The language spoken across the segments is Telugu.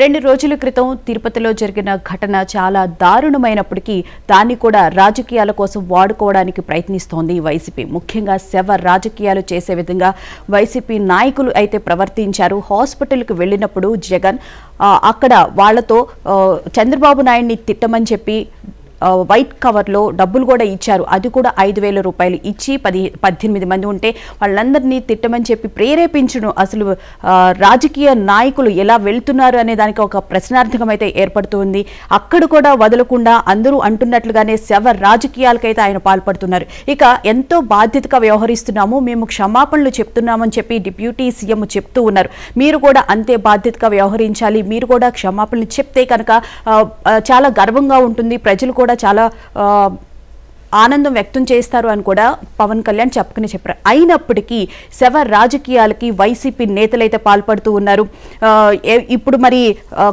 2 రోజుల క్రితం తిరుపతిలో జరిగిన ఘటన చాలా దారుణమైనప్పటికీ దాన్ని కూడా రాజకీయాల కోసం వాడుకోవడానికి ప్రయత్నిస్తోంది వైసీపీ. ముఖ్యంగా శవ రాజకీయాలు చేసే విధంగా వైసీపీ నాయకులు అయితే ప్రవర్తించారు. హాస్పిటల్కి వెళ్ళినప్పుడు జగన్ అక్కడ వాళ్లతో చంద్రబాబు నాయుడిని తిట్టమని చెప్పి వైట్ కవర్లో డబ్బులు కూడా ఇచ్చారు. అది కూడా 5,000 రూపాయలు ఇచ్చి 18 మంది ఉంటే వాళ్ళందరినీ తిట్టమని చెప్పి ప్రేరేపించడం అసలు రాజకీయ నాయకులు ఎలా వెళ్తున్నారు అనే దానికి ఒక ప్రశ్నార్థకం అయితే ఏర్పడుతుంది. అక్కడ కూడా వదలకుండా అందరూ అంటున్నట్లుగానే శవ రాజకీయాలకైతే ఆయన పాల్పడుతున్నారు. ఇక ఎంతో బాధ్యతగా వ్యవహరిస్తున్నాము, మేము క్షమాపణలు చెప్తున్నామని చెప్పి డిప్యూటీ సీఎం చెప్తూ ఉన్నారు. మీరు కూడా అంతే బాధ్యతగా వ్యవహరించాలి, మీరు కూడా క్షమాపణలు చెప్తే కనుక చాలా గర్వంగా ఉంటుంది, ప్రజలు కూడా చాలా ఆనందం వ్యక్తం చేస్తారు అని కూడా పవన్ కళ్యాణ్ చెప్పారు. అయినప్పటికీ శవ రాజకీయాలకి వైసీపీ నేతలైతే పాల్పడుతూ ఉన్నారు. ఇప్పుడు మరి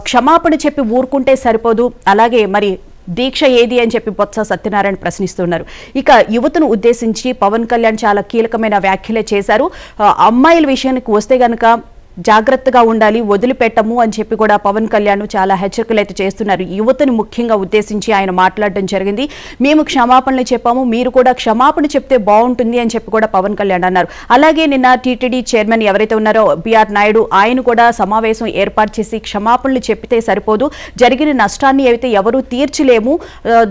క్షమాపణ చెప్పి ఊరుకుంటే సరిపోదు, అలాగే మరి దీక్ష ఏది అని చెప్పి బొత్స సత్యనారాయణ ప్రశ్నిస్తున్నారు. ఇక యువతను ఉద్దేశించి పవన్ కళ్యాణ్ చాలా కీలకమైన వ్యాఖ్యలే చేశారు. అమ్మాయిల విషయానికి వస్తే గనక జాగ్రత్తగా ఉండాలి, వదిలిపెట్టము అని చెప్పి కూడా పవన్ కళ్యాణ్ చాలా హెచ్చరికలు అయితే చేస్తున్నారు. యువతను ముఖ్యంగా ఉద్దేశించి ఆయన మాట్లాడడం జరిగింది. మేము క్షమాపణలు చెప్పాము, మీరు కూడా క్షమాపణ చెప్తే బాగుంటుంది అని చెప్పి కూడా పవన్ కళ్యాణ్ అన్నారు. అలాగే నిన్న టీటీడీ చైర్మన్ ఎవరైతే ఉన్నారో బిఆర్ నాయుడు, ఆయన కూడా సమావేశం ఏర్పాటు చేసి క్షమాపణలు చెప్పితే సరిపోదు, జరిగిన నష్టాన్ని అయితే ఎవరూ తీర్చలేము,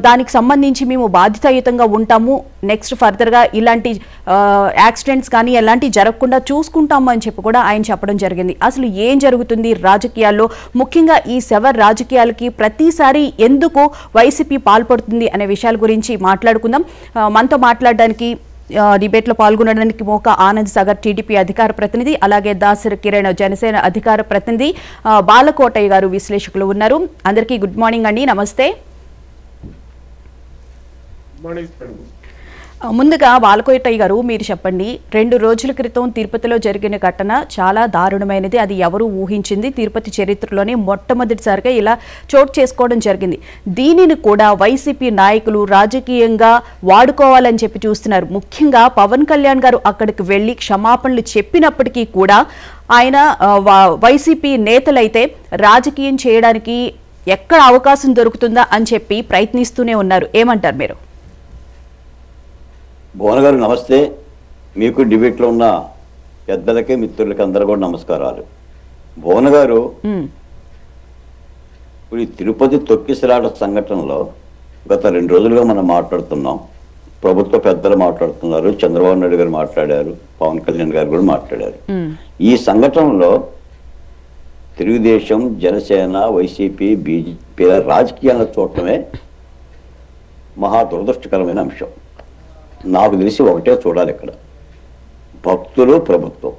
దానికి సంబంధించి మేము బాధ్యతాయుతంగా ఉంటాము, నెక్స్ట్ ఫర్దర్గా ఇలాంటి యాక్సిడెంట్స్ కానీ ఎలాంటి జరగకుండా చూసుకుంటాము అని చెప్పి కూడా ఆయన చెప్పడం జరిగింది. అసలు ఏం జరుగుతుంది రాజకీయాల్లో, ముఖ్యంగా ఈ శవ రాజకీయాలకి ప్రతిసారి ఎందుకు వైసీపీ పాల్పడుతుంది అనే విషయాల గురించి మాట్లాడుకుందాం. మనతో మాట్లాడడానికి డిబేట్లో పాల్గొనడానికి మోకా ఆనంద్ సాగర్ టీడీపీ అధికార ప్రతినిధి, అలాగే దాసరి కిరణ్ జనసేన అధికార ప్రతినిధి, బాలకోటయ్య గారు విశ్లేషకులు ఉన్నారు. అందరికీ గుడ్ మార్నింగ్ అండి, నమస్తే. ముందుగా బాలకోటయ్య గారు మీరు చెప్పండి, 2 రోజుల క్రితం తిరుపతిలో జరిగిన ఘటన చాలా దారుణమైనది, అది ఎవరు ఊహించింది, తిరుపతి చరిత్రలోనే మొట్టమొదటిసారిగా ఇలా చోటు చేసుకోవడం జరిగింది. దీనిని కూడా వైసీపీ నాయకులు రాజకీయంగా వాడుకోవాలని చెప్పి చూస్తున్నారు. ముఖ్యంగా పవన్ కళ్యాణ్ గారు అక్కడికి వెళ్ళి క్షమాపణలు చెప్పినప్పటికీ కూడా ఆయన వైసీపీ నేతలైతే రాజకీయం చేయడానికి ఎక్కడ అవకాశం దొరుకుతుందా అని చెప్పి ప్రయత్నిస్తూనే ఉన్నారు. ఏమంటారు మీరు? భువన గారు నమస్తే. మీకు డిబేట్లో ఉన్న పెద్దలకి మిత్రులకి అందరూ కూడా నమస్కారాలు. భువన గారు, ఇప్పుడు ఈ తిరుపతి తొక్కిసలాట సంఘటనలో గత 2 రోజులుగా మనం మాట్లాడుతున్నాం. ప్రభుత్వ పెద్దలు మాట్లాడుతున్నారు, చంద్రబాబు నాయుడు గారు మాట్లాడారు, పవన్ కళ్యాణ్ గారు కూడా మాట్లాడారు. ఈ సంఘటనలో తెలుగుదేశం, జనసేన, వైసీపీ, బీజేపీ రాజకీయాలను చూడటమే మహా దురదృష్టకరమైన అంశం. నాకు తెలిసి ఒకటే చూడాలి ఇక్కడ, భక్తులు ప్రభుత్వం,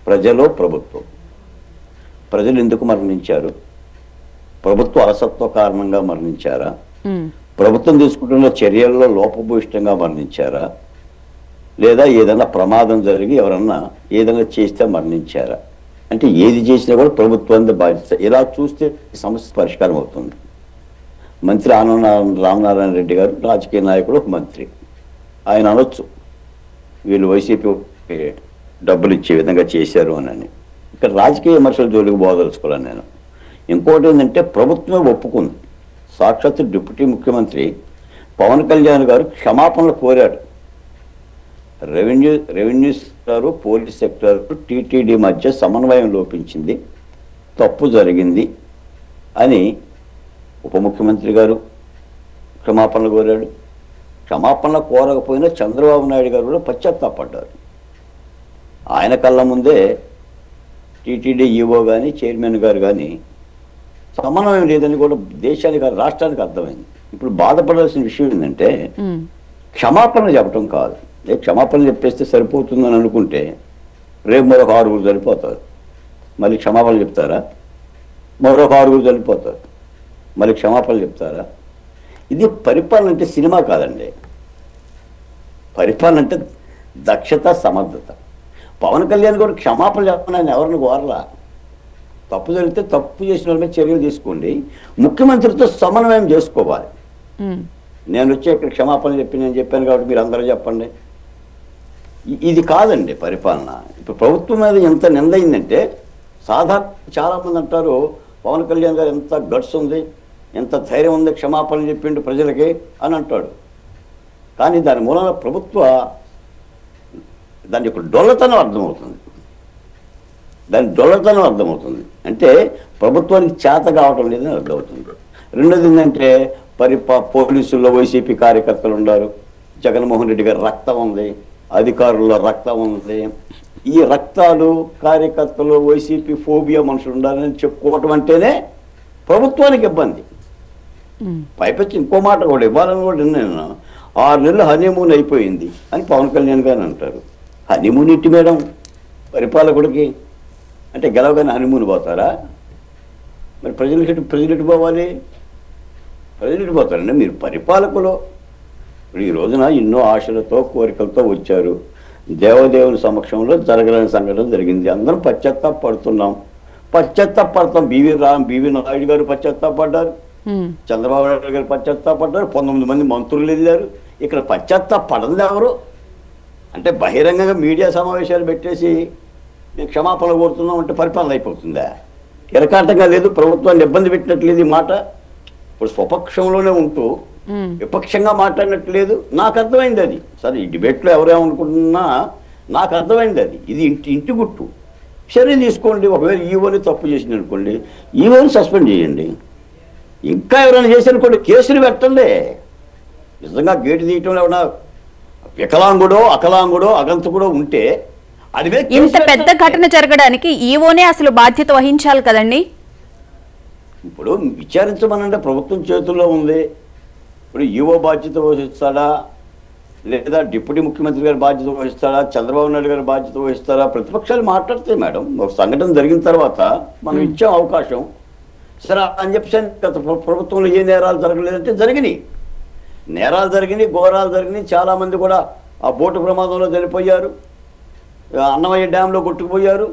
ప్రజలు ప్రభుత్వం. ప్రజలు ఎందుకు మరణించారు? ప్రభుత్వ అలసత్వ కారణంగా మరణించారా? ప్రభుత్వం తీసుకుంటున్న చర్యల్లో లోపభూయిష్టంగా మరణించారా? లేదా ఏదైనా ప్రమాదం జరిగి ఎవరన్నా ఏదైనా చేస్తే మరణించారా? అంటే ఏది చేసినా కూడా ప్రభుత్వానికి బాధ్యత. ఇలా చూస్తే సమస్య పరిష్కారం అవుతుంది. మంత్రి రామనారాయణ రెడ్డి గారు రాజకీయ నాయకుడు, ఒక మంత్రి, ఆయన అనొచ్చు వీళ్ళు వైసీపీ డబ్బులు ఇచ్చే విధంగా చేశారు అని. ఇక్కడ రాజకీయ విమర్శల జోలికి పోదలుచుకోవాలని నేను. ఇంకోటి ఏంటంటే ప్రభుత్వమే ఒప్పుకుంది. సాక్షాత్ డిప్యూటీ ముఖ్యమంత్రి పవన్ కళ్యాణ్ గారు క్షమాపణలు కోరాడు. Revenue sector, police sector, TTD మధ్య సమన్వయం లోపించింది, తప్పు జరిగింది అని ఉప ముఖ్యమంత్రి గారు క్షమాపణలు కోరాడు. క్షమాపణ కోరకపోయినా చంద్రబాబు నాయుడు గారు కూడా పశ్చాత్తాపడ్డారు. ఆయన కళ్ళ ముందే టీటీడీ ఈవో కానీ చైర్మన్ గారు కానీ సమన్వయం లేదని కూడా దేశానికి, రాష్ట్రానికి అర్థమైంది. ఇప్పుడు బాధపడాల్సిన విషయం ఏంటంటే క్షమాపణ చెప్పడం కాదు. క్షమాపణ చెప్పేస్తే సరిపోతుందని అనుకుంటే రేపు మరొక 6 చనిపోతారు, మళ్ళీ క్షమాపణ చెప్తారా? మరొక 6 చనిపోతారు, మళ్ళీ క్షమాపణ చెప్తారా? ఇది పరిపాలన అంటే సినిమా కాదండి. పరిపాలన అంటే దక్షత, సమర్థత. పవన్ కళ్యాణ్ కూడా క్షమాపణ చెప్పని ఆయన ఎవరిని కోరలా. తప్పు జరిగితే తప్పు చేసిన వాళ్ళ మీద చర్యలు తీసుకోండి, ముఖ్యమంత్రితో సమన్వయం చేసుకోవాలి. నేను వచ్చి ఇక్కడ క్షమాపణ నేను చెప్పాను కాబట్టి మీరు అందరూ చెప్పండి. ఇది కాదండి పరిపాలన. ఇప్పుడు ప్రభుత్వం మీద ఎంత నిందైందంటే సాధారణ చాలా మంది అంటారు పవన్ కళ్యాణ్ గారు ఎంత గట్స్ ఉంది, ఎంత ధైర్యం ఉంది, క్షమాపణలు చెప్పిండు ప్రజలకి అని అంటాడు. కానీ దాని మూలన దాని యొక్క డొల్లతనం అర్థమవుతుంది. అంటే ప్రభుత్వానికి చేత కావటం లేదని అర్థమవుతుంది. రెండోది ఏంటంటే పోలీసుల్లో వైసీపీ కార్యకర్తలు ఉన్నారు, జగన్మోహన్ రెడ్డి గారి రక్తం ఉంది, అధికారుల్లో రక్తం ఉంది. ఈ రక్తాలు కార్యకర్తలు వైసీపీ ఫోబియా మనుషులు ఉండాలని చెప్పుకోవటం అంటేనే ప్రభుత్వానికి ఇబ్బంది. పైపచ్చి ఇంకో మాట కూడా ఇవ్వాలని కూడా నేను 6 నెలలు హనీమూన్ అయిపోయింది అని పవన్ కళ్యాణ్ గారు అంటారు. హనీమూన్ ఇట్టి మేడం పరిపాలకుడికి అంటే గెలవగానే హనీమూన్ పోతారా? మరి ప్రజలు పోవాలి, ప్రజలు పోతారండి. మీరు పరిపాలకులు ఇప్పుడు ఈ రోజున ఎన్నో ఆశలతో కోరికలతో వచ్చారు. దేవదేవుని సమక్షంలో జరగలేని సంఘటన జరిగింది. అందరం పశ్చాత్తాపడుతున్నాం. బివి నాయుడు గారు పశ్చాత్తాపడ్డారు, చంద్రబాబు నాయుడు గారు పశ్చాత్తాపడ్డారు, 19 మంది మంత్రులు వెళ్ళారు. ఇక్కడ పశ్చాత్తాపడదు ఎవరు? అంటే బహిరంగంగా మీడియా సమావేశాలు పెట్టేసి మేము క్షమాపణలు కోరుతున్నాం అంటే పరిపాలన అయిపోతుందా? ఎరకాటంగా లేదు, ప్రభుత్వాన్ని ఇబ్బంది పెట్టినట్లేదు. ఈ మాట ఇప్పుడు స్వపక్షంలోనే ఉంటూ విపక్షంగా మాట్లాడినట్లేదు. నాకు అర్థమైంది అది. సరే ఈ డిబేట్లో ఎవరేమనుకుంటున్నా నాకు అర్థమైంది అది. ఇది ఇంటి గుట్టు. చర్య తీసుకోండి. ఒకవేళ ఈవోని తప్పు చేసింది అనుకోండి, ఈవోని సస్పెండ్ చేయండి. ఇంకా ఎవరైనా చేశారనుకోండి కేసులు పెట్టండి. నిజంగా గేటు తీయటంలో ఏమైనా వికలాంగుడో అకలాంగుడో అగంతకుడో ఉంటే అది ఇంత పెద్ద ఘటన జరగడానికి ఈవోనే అసలు బాధ్యత వహించాలి కదండి. ఇప్పుడు విచారించమనంటే ప్రభుత్వం చేతుల్లో ఉంది. ఇప్పుడు ఈవో బాధ్యత వహిస్తాడా, లేదా డిప్యూటీ ముఖ్యమంత్రి గారి బాధ్యత వహిస్తాడా, చంద్రబాబు నాయుడు గారి బాధ్యత వహిస్తారా? ప్రతిపక్షాలు మాట్లాడితే మేడం ఒక సంఘటన జరిగిన తర్వాత మనం ఇచ్చాం అవకాశం. సరే అని చెప్పి గత ప్రభుత్వంలో ఏ నేరాలు జరగలేదంటే జరిగినాయి. నేరాలు జరిగినాయి, ఘోరాలు జరిగినాయి. చాలామంది కూడా ఆ బోటు ప్రమాదంలో చనిపోయారు, అన్నమయ్య డ్యాంలో కొట్టుకుపోయారు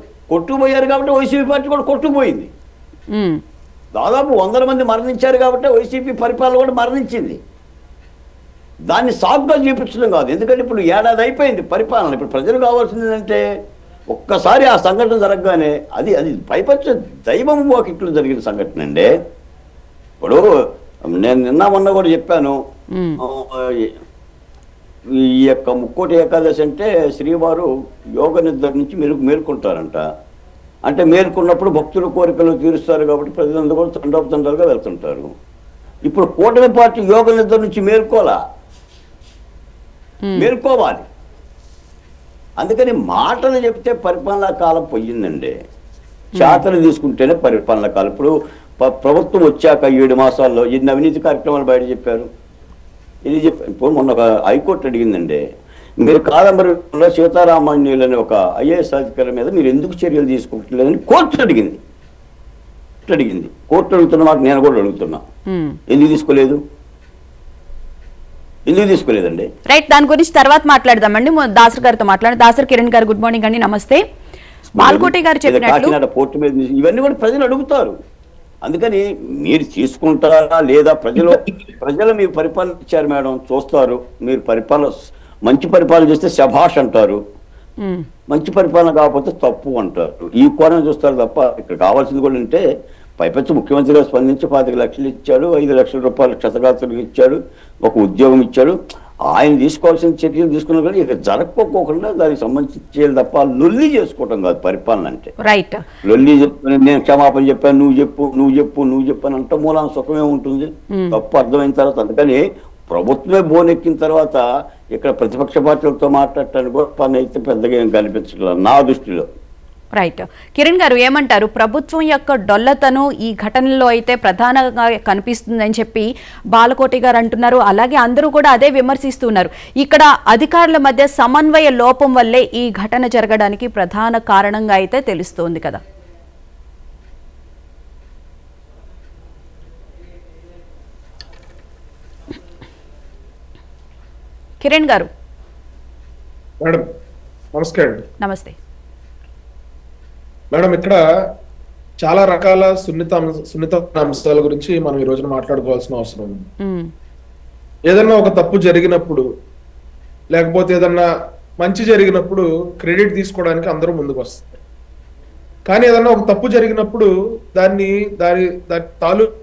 కాబట్టి వైసీపీ పార్టీ కూడా కొట్టుకుపోయింది. దాదాపు 100 మంది మరణించారు కాబట్టి వైసీపీ పరిపాలన కూడా మరణించింది. దాన్ని సాకుగా చూపించడం కాదు. ఎందుకంటే ఇప్పుడు ఏడాది అయిపోయింది పరిపాలన. ఇప్పుడు ప్రజలు కావాల్సింది ఏంటంటే ఒక్కసారి ఆ సంఘటన జరగగానే అది పైపచ్చు దైవం వాకిట్లు జరిగిన సంఘటన అండి. ఇప్పుడు నేను మొన్న కూడా చెప్పాను, ఈ యొక్క ముక్కోటి ఏకాదశి అంటే శ్రీవారు యోగ నిద్ర నుంచి మేల్కొంటారంట. అంటే మేల్కొన్నప్పుడు భక్తుల కోరికలు తీరుస్తారు కాబట్టి ప్రజలందరూ కూడా తండోపతండాలుగా వెళ్తుంటారు. ఇప్పుడు కూటమి పార్టీ యోగ నిద్ర నుంచి మేల్కోవాలి. అందుకని మాటలు చెప్తే పరిపాలనా కాలం పోయిందండి. చేతలు తీసుకుంటేనే పరిపాలనా కాలం. ఇప్పుడు ప్రభుత్వం వచ్చాక 7 మాసాల్లో ఎన్ని అవినీతి కార్యక్రమాలు బయట చెప్పారు. ఇది ఇప్పుడు మొన్న ఒక హైకోర్టు అడిగిందండి, మీరు కాదంబరిలో సీతారామాన్యులు అనే ఒక ఐఏఎస్ అధికారి మీద మీరు ఎందుకు చర్యలు తీసుకుంటలేదని కోర్టు అడిగింది. కోర్టు అడుగుతున్న మాట నేను కూడా అడుగుతున్నా, ఎందుకు తీసుకోలేదండి? రైట్, దాని గురించి తర్వాత మాట్లాడదామండి. దాసర్ గారితో దాసర్ కిరణ్ గారు, గుడ్ మార్నింగ్ అండి, నమస్తే. మాల్కోటి గారు చెప్పినట్లు పోర్టు మీద ఇవన్నీ కూడా ప్రజలు అడుగుతారు. అందుకని మీరు తీసుకుంటారా లేదా? ప్రజలు మీరు పరిపాలన ఇచ్చారు మేడం, చూస్తారు. మీరు మంచి పరిపాలన చేస్తే శభాష్ అంటారు, మంచి పరిపాలన కాకపోతే తప్పు అంటారు. ఈ కోణం చూస్తారు తప్ప ఇక్కడ కావాల్సింది కూడా అంటే పైపెచ్చు ముఖ్యమంత్రి గారు స్పందించి 25 లక్షలు ఇచ్చాడు, 5 లక్షల రూపాయలు క్షతగాత్రులకు ఇచ్చాడు, ఒక ఉద్యోగం ఇచ్చాడు. ఆయన తీసుకోవాల్సిన చర్యలు తీసుకున్నా కానీ ఇక జరగకపోకుండా దానికి సంబంధించి చేయాలి తప్ప లొల్లి చేసుకోవటం కాదు పరిపాలన అంటే. రైట్, లొల్లి చెప్పాను, నేను క్షమాపణ చెప్పాను, నువ్వు చెప్పు అని అంటే మూలాన సుఖమే ఉంటుంది. తప్పు అర్థమైన తర్వాత అందుకని ప్రభుత్వమే బోనెక్కిన తర్వాత ఇక్కడ ప్రతిపక్ష పార్టీలతో మాట్లాడటానికి కూడా పని అయితే పెద్దగా ఏం కనిపించలేదు నా దృష్టిలో. రైట్, కిరణ్ గారు ఏమంటారు? ప్రభుత్వం యొక్క డొల్లతను ఈ ఘటనలో అయితే ప్రధానంగా కనిపిస్తుందని చెప్పి బాలకోటి గారు అంటున్నారు. అలాగే అందరూ కూడా అదే విమర్శిస్తున్నారు. ఇక్కడ అధికారుల మధ్య సమన్వయ లోపం వల్లే ఈ ఘటన జరగడానికి ప్రధాన కారణంగా అయితే తెలుస్తోంది కదా. కిరణ్ గారు మేడం నమస్కారం. నమస్తే మేడం, ఇక్కడ చాలా రకాల సున్నిత అంశాల గురించి మనం ఈ రోజున మాట్లాడుకోవాల్సిన అవసరం ఉంది. ఏదన్నా ఒక తప్పు జరిగినప్పుడు లేకపోతే ఏదన్నా మంచి జరిగినప్పుడు క్రెడిట్ తీసుకోవడానికి అందరూ ముందుకు వస్తారు. కానీ ఏదన్నా ఒక తప్పు జరిగినప్పుడు దాని తాలూకోవడానికి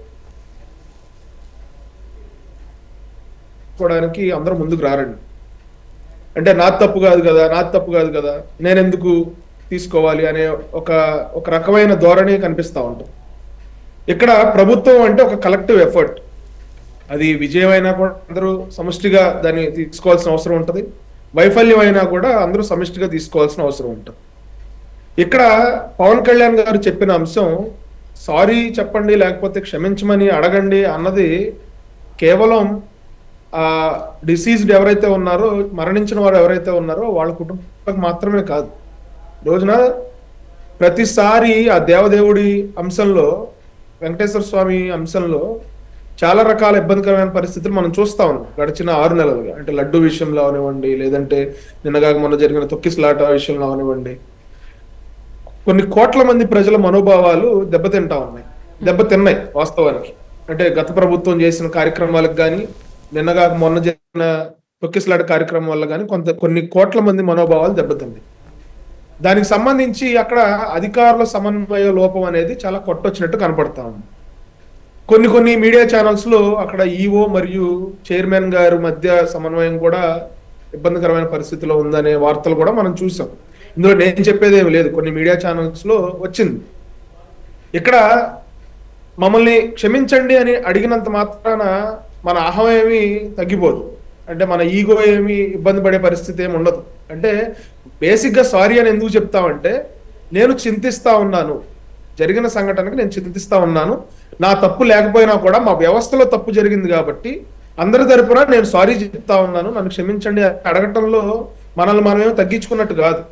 అందరూ ముందుకు రారండి. అంటే నాది తప్పు కాదు కదా నేనెందుకు తీసుకోవాలి అనే ఒక రకమైన ధోరణి కనిపిస్తా ఉంటుంది. ఇక్కడ ప్రభుత్వం అంటే ఒక కలెక్టివ్ ఎఫర్ట్. అది విజయం అయినా కూడా అందరూ సమిష్టిగా దాన్ని తీసుకోవాల్సిన అవసరం ఉంటుంది, వైఫల్యం అయినా కూడా అందరూ సమిష్టిగా తీసుకోవాల్సిన అవసరం ఉంటుంది. ఇక్కడ పవన్ కళ్యాణ్ గారు చెప్పిన అంశం సారీ చెప్పండి లేకపోతే క్షమించమని అడగండి అన్నది కేవలం ఆ డిసీజ్డ్ ఎవరైతే ఉన్నారో, మరణించిన వారు ఎవరైతే ఉన్నారో వాళ్ళ కుటుంబానికి మాత్రమే కాదు. రోజున ప్రతిసారి ఆ దేవదేవుడి అంశంలో, వెంకటేశ్వర స్వామి అంశంలో చాలా రకాల ఇబ్బందికరమైన పరిస్థితులు మనం చూస్తా ఉన్నాం గడిచిన 6 నెలలుగా. అంటే లడ్డు విషయంలో అవనివ్వండి, లేదంటే నిన్నగా మొన్న జరిగిన తొక్కిసలాట విషయంలో అవనివ్వండి, కొన్ని కోట్ల మంది ప్రజల మనోభావాలు దెబ్బతిన్నాయి వాస్తవానికి. అంటే గత ప్రభుత్వం చేసిన కార్యక్రమాలకు కానీ, నిన్నగా మొన్న జరిగిన తొక్కిసలాట కార్యక్రమం వల్ల కానీ కొన్ని కోట్ల మంది మనోభావాలు దెబ్బతిన్నాయి. దానికి సంబంధించి అక్కడ అధికారుల సమన్వయ లోపం అనేది చాలా కొట్టొచ్చినట్టు కనపడతా ఉంది. కొన్ని మీడియా ఛానల్స్ లో అక్కడ ఈఓ మరియు చైర్మన్ గారి మధ్య సమన్వయం కూడా ఇబ్బందికరమైన పరిస్థితిలో ఉందనే వార్తలు కూడా మనం చూసాం. ఇందులో నేను చెప్పేది ఏమి లేదు, కొన్ని మీడియా ఛానల్స్ లో వచ్చింది. ఇక్కడ మమ్మల్ని క్షమించండి అని అడిగినంత మాత్రాన మన అహం ఏమి తగ్గిపోదు, అంటే మన ఈగో ఏమి ఇబ్బంది పడే పరిస్థితి ఏమి ఉండదు. అంటే బేసిక్ గా సారీ అని ఎందుకు చెప్తామంటే, నేను చింతిస్తా ఉన్నాను, జరిగిన సంఘటనకి నేను చింతిస్తా ఉన్నాను, నా తప్పు లేకపోయినా కూడా మా వ్యవస్థలో తప్పు జరిగింది కాబట్టి అందరి తరపున నేను సారీ చెప్తా ఉన్నాను, నన్ను క్షమించండి అడగటంలో మనల్ని మనమేమో తగ్గించుకున్నట్టు కాదు.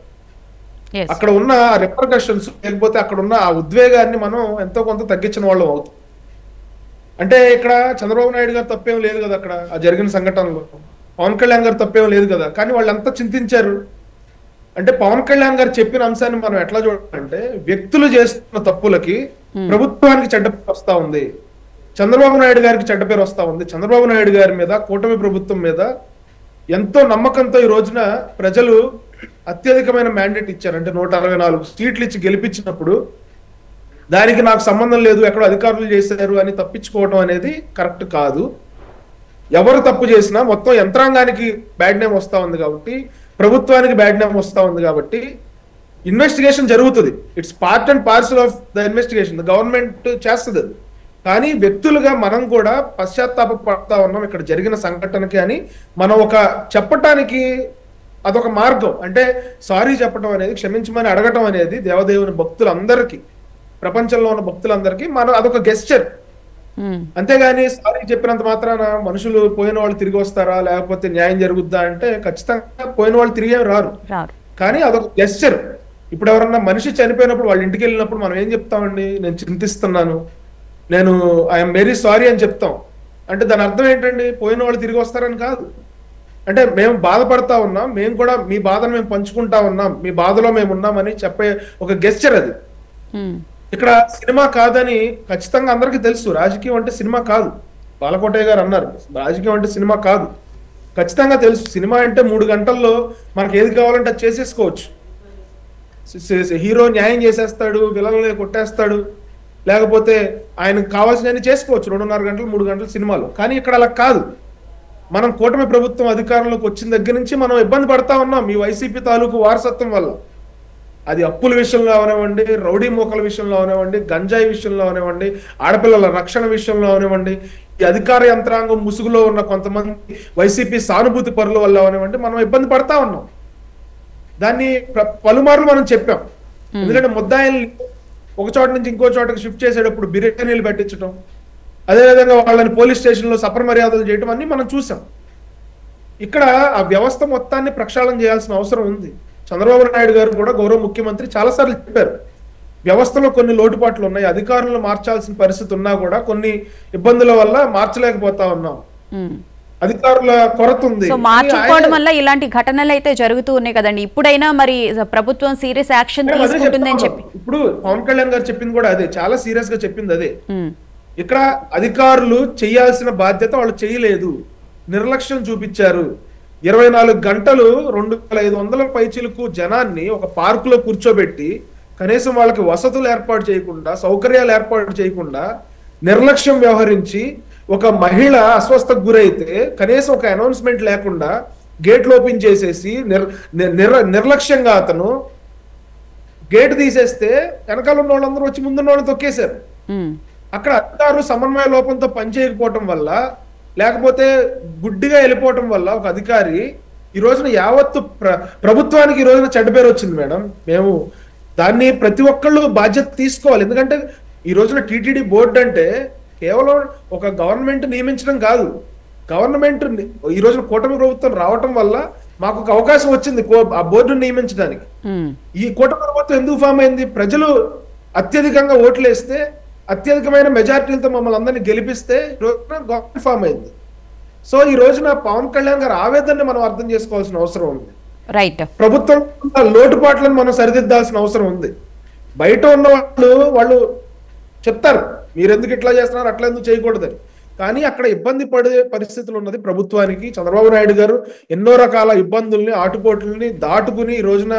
అక్కడ ఉన్న రిపర్కషన్స్ లేకపోతే అక్కడ ఉన్న ఆ ఉద్వేగాన్ని మనం ఎంతో కొంత తగ్గించిన వాళ్ళం అవుతాం. అంటే ఇక్కడ చంద్రబాబు నాయుడు గారు తప్పేం లేదు కదా, అక్కడ ఆ జరిగిన సంఘటనలో పవన్ కళ్యాణ్ గారు తప్పేం లేదు కదా, కానీ వాళ్ళు ఎంత చింతించారు. అంటే పవన్ కళ్యాణ్ గారు చెప్పిన అంశాన్ని మనం ఎట్లా చూడాలంటే, వ్యక్తులు చేస్తున్న తప్పులకి ప్రభుత్వానికి చెడ్డ పేరు వస్తా ఉంది, చంద్రబాబు నాయుడు గారికి చెడ్డ పేరు వస్తా ఉంది. చంద్రబాబు నాయుడు గారి మీద, కూటమి ప్రభుత్వం మీద ఎంతో నమ్మకంతో ఈ రోజున ప్రజలు అత్యధికమైన మ్యాండేట్ ఇచ్చారు. అంటే 164 సీట్లు ఇచ్చి గెలిపించినప్పుడు దానికి నాకు సంబంధం లేదు, ఎక్కడో అధికారులు చేశారు అని తప్పించుకోవడం అనేది కరెక్ట్ కాదు. ఎవరు తప్పు చేసినా మొత్తం యంత్రాంగానికి బ్యాడ్ నేమ్ వస్తా ఉంది కాబట్టి, ప్రభుత్వానికి బ్యాడ్ నేమ్ వస్తా ఉంది కాబట్టి ఇన్వెస్టిగేషన్ జరుగుతుంది. It's part and parcel of the investigation, the government చేస్తుంది అది. కానీ వ్యక్తులుగా మనం కూడా పశ్చాత్తాప పడతా ఉన్నాం ఇక్కడ జరిగిన సంఘటనకి అని మనం ఒక చెప్పటానికి అదొక మార్గం. అంటే సారీ చెప్పడం అనేది, క్షమించమని అడగటం అనేది దేవదేవుని భక్తులందరికీ, ప్రపంచంలో ఉన్న భక్తులందరికీ మనం అదొక గెస్చర్. అంతేగాని సారీ చెప్పినంత మాత్రాన మనుషులు పోయిన వాళ్ళు తిరిగి వస్తారా, లేకపోతే న్యాయం జరుగుద్దా అంటే ఖచ్చితంగా పోయిన వాళ్ళు తిరిగే రారు. కానీ అదొక గెస్చర్. ఇప్పుడు ఎవరన్నా మనిషి చనిపోయినప్పుడు వాళ్ళ ఇంటికి వెళ్ళినప్పుడు మనం ఏం చెప్తామండి, నేను చింతిస్తున్నాను, నేను ఐఎమ్ వెరీ సారీ అని చెప్తాం. అంటే దాని అర్థం ఏంటండి, పోయిన వాళ్ళు తిరిగి వస్తారని కాదు. అంటే మేము బాధపడతా ఉన్నాం, మేము కూడా మీ బాధను మేము పంచుకుంటా ఉన్నాం, మీ బాధలో మేము ఉన్నామని చెప్పే ఒక గెస్చర్ అది. ఇక్కడ సినిమా కాదని ఖచ్చితంగా అందరికీ తెలుసు. రాజకీయం అంటే సినిమా కాదు. బాలకోటయ్య గారు అన్నారు, రాజకీయం అంటే సినిమా కాదు. ఖచ్చితంగా తెలుసు. సినిమా అంటే 3 గంటల్లో మనకి ఏది కావాలంటే అది చేసేసుకోవచ్చు. హీరో న్యాయం చేసేస్తాడు, విలన్లని కొట్టేస్తాడు, లేకపోతే ఆయనకు కావాల్సినవన్నీ చేసుకోవచ్చు 2.5 గంటలు 3 గంటలు సినిమాలో. కానీ ఇక్కడ అలా కాదు. మనం కూటమి ప్రభుత్వం అధికారంలోకి వచ్చిన దగ్గర నుంచి మనం ఇబ్బంది పడతా ఉన్నాం ఈ వైసీపీ తాలూకు వారసత్వం వల్ల. అది అప్పుల విషయంలో అవనివ్వండి, రౌడీ మోకల విషయంలో అవనివ్వండి, గంజాయి విషయంలో అవనివ్వండి, ఆడపిల్లల రక్షణ విషయంలో అవనివ్వండి, ఈ అధికార యంత్రాంగం ముసుగులో ఉన్న కొంతమంది వైసీపీ సానుభూతి పరుల వల్ల అవనివ్వండి, మనం ఇబ్బంది పడతా ఉన్నాం. దాన్ని పలుమార్లు మనం చెప్పాం. ఎందుకంటే ముద్దాయిల్ని ఒక చోట నుంచి ఇంకో చోటకి షిఫ్ట్ చేసేటప్పుడు బిర్యానీలు పెట్టించడం, అదేవిధంగా వాళ్ళని పోలీస్ స్టేషన్లో సపరమర్యాదలు చేయడం అన్ని మనం చూసాం. ఇక్కడ ఆ వ్యవస్థ మొత్తాన్ని ప్రక్షాళన చేయాల్సిన అవసరం ఉంది. చంద్రబాబు నాయుడు గారు కూడా గౌరవ ముఖ్యమంత్రి చాలాసార్లు చెప్పారు, వ్యవస్థలో కొన్ని లోటుపాట్లు ఉన్నాయి, అధికారులను మార్చాల్సిన పరిస్థితి ఉన్నా కూడా కొన్ని ఇబ్బందుల వల్ల మార్చలేకపోతా ఉన్నాం, అధికారుల కొరత ఉంది. సో మార్చుకోవడం వల్ల ఇలాంటి ఘటనలు అయితే జరుగుతూ ఉన్నాయి కదండి. ఇప్పుడైనా మరి ప్రభుత్వం సీరియస్ యాక్షన్ తీసుకుంటుందని చెప్పి ఇప్పుడు పవన్ కళ్యాణ్ గారు చెప్పింది కూడా అదే, చాలా సీరియస్ గా చెప్పింది అదే. ఇక్కడ అధికారులు చేయాల్సిన బాధ్యత వాళ్ళు చేయలేదు, నిర్లక్ష్యం చూపించారు. 24 గంటలు 2500 పైచీలకు జనాన్ని ఒక పార్కులో కూర్చోబెట్టి కనీసం వాళ్ళకి వసతులు ఏర్పాటు చేయకుండా, సౌకర్యాలు ఏర్పాటు చేయకుండా నిర్లక్ష్యం వ్యవహరించి, ఒక మహిళ అస్వస్థకు గురైతే కనీసం ఒక అనౌన్స్మెంట్ లేకుండా గేట్లు ఓపెన్ చేసేసి నిర్లక్ష్యంగా అతను గేట్ తీసేస్తే వెనకాల ఉన్న వాళ్ళందరూ వచ్చి ముందున్న వాళ్ళని తొక్కేశారు. అక్కడ అధికారులు సమన్వయ లోపంతో పనిచేయకపోవటం వల్ల, లేకపోతే గుడ్డిగా వెళ్ళిపోవటం వల్ల ఒక అధికారి ఈ రోజున యావత్తు ప్రభుత్వానికి ఈ రోజున చెడ్డ పేరు వచ్చింది మేడం. మేము దాన్ని ప్రతి ఒక్కళ్ళు బాధ్యత తీసుకోవాలి. ఎందుకంటే ఈ రోజున టీటీడీ బోర్డు అంటే కేవలం ఒక గవర్నమెంట్ నియమించడం కాదు. గవర్నమెంట్ ఈ రోజున కూటమి ప్రభుత్వం రావటం వల్ల మాకు ఒక అవకాశం వచ్చింది ఆ బోర్డును నియమించడానికి. ఈ కూటమి ప్రభుత్వం ఎందుకు ఫామ్ అయింది? ప్రజలు అత్యధికంగా ఓట్లు వేస్తే, అత్యధికమైన మెజారిటీలతో మమ్మల్ని అందరినీ గెలిపిస్తే ఈ రోజున గవర్నమెంట్ ఫామ్ అయింది. సో ఈ రోజున పవన్ కళ్యాణ్ గారు ఆవేదనని మనం అర్థం చేసుకోవాల్సిన అవసరం ఉంది. రైట్. ప్రభుత్వం లోటుపాట్లను మనం సరిదిద్దాల్సిన అవసరం ఉంది. బయట ఉన్న వాళ్ళు చెప్తారు మీరు ఎందుకు ఇట్లా చేస్తున్నారు, అట్లా ఎందుకు చేయకూడదని. కానీ అక్కడ ఇబ్బంది పడే పరిస్థితులు ఉన్నది ప్రభుత్వానికి. చంద్రబాబు నాయుడు గారు ఎన్నో రకాల ఇబ్బందుల్ని, ఆటుపోట్లని దాటుకుని ఈ రోజున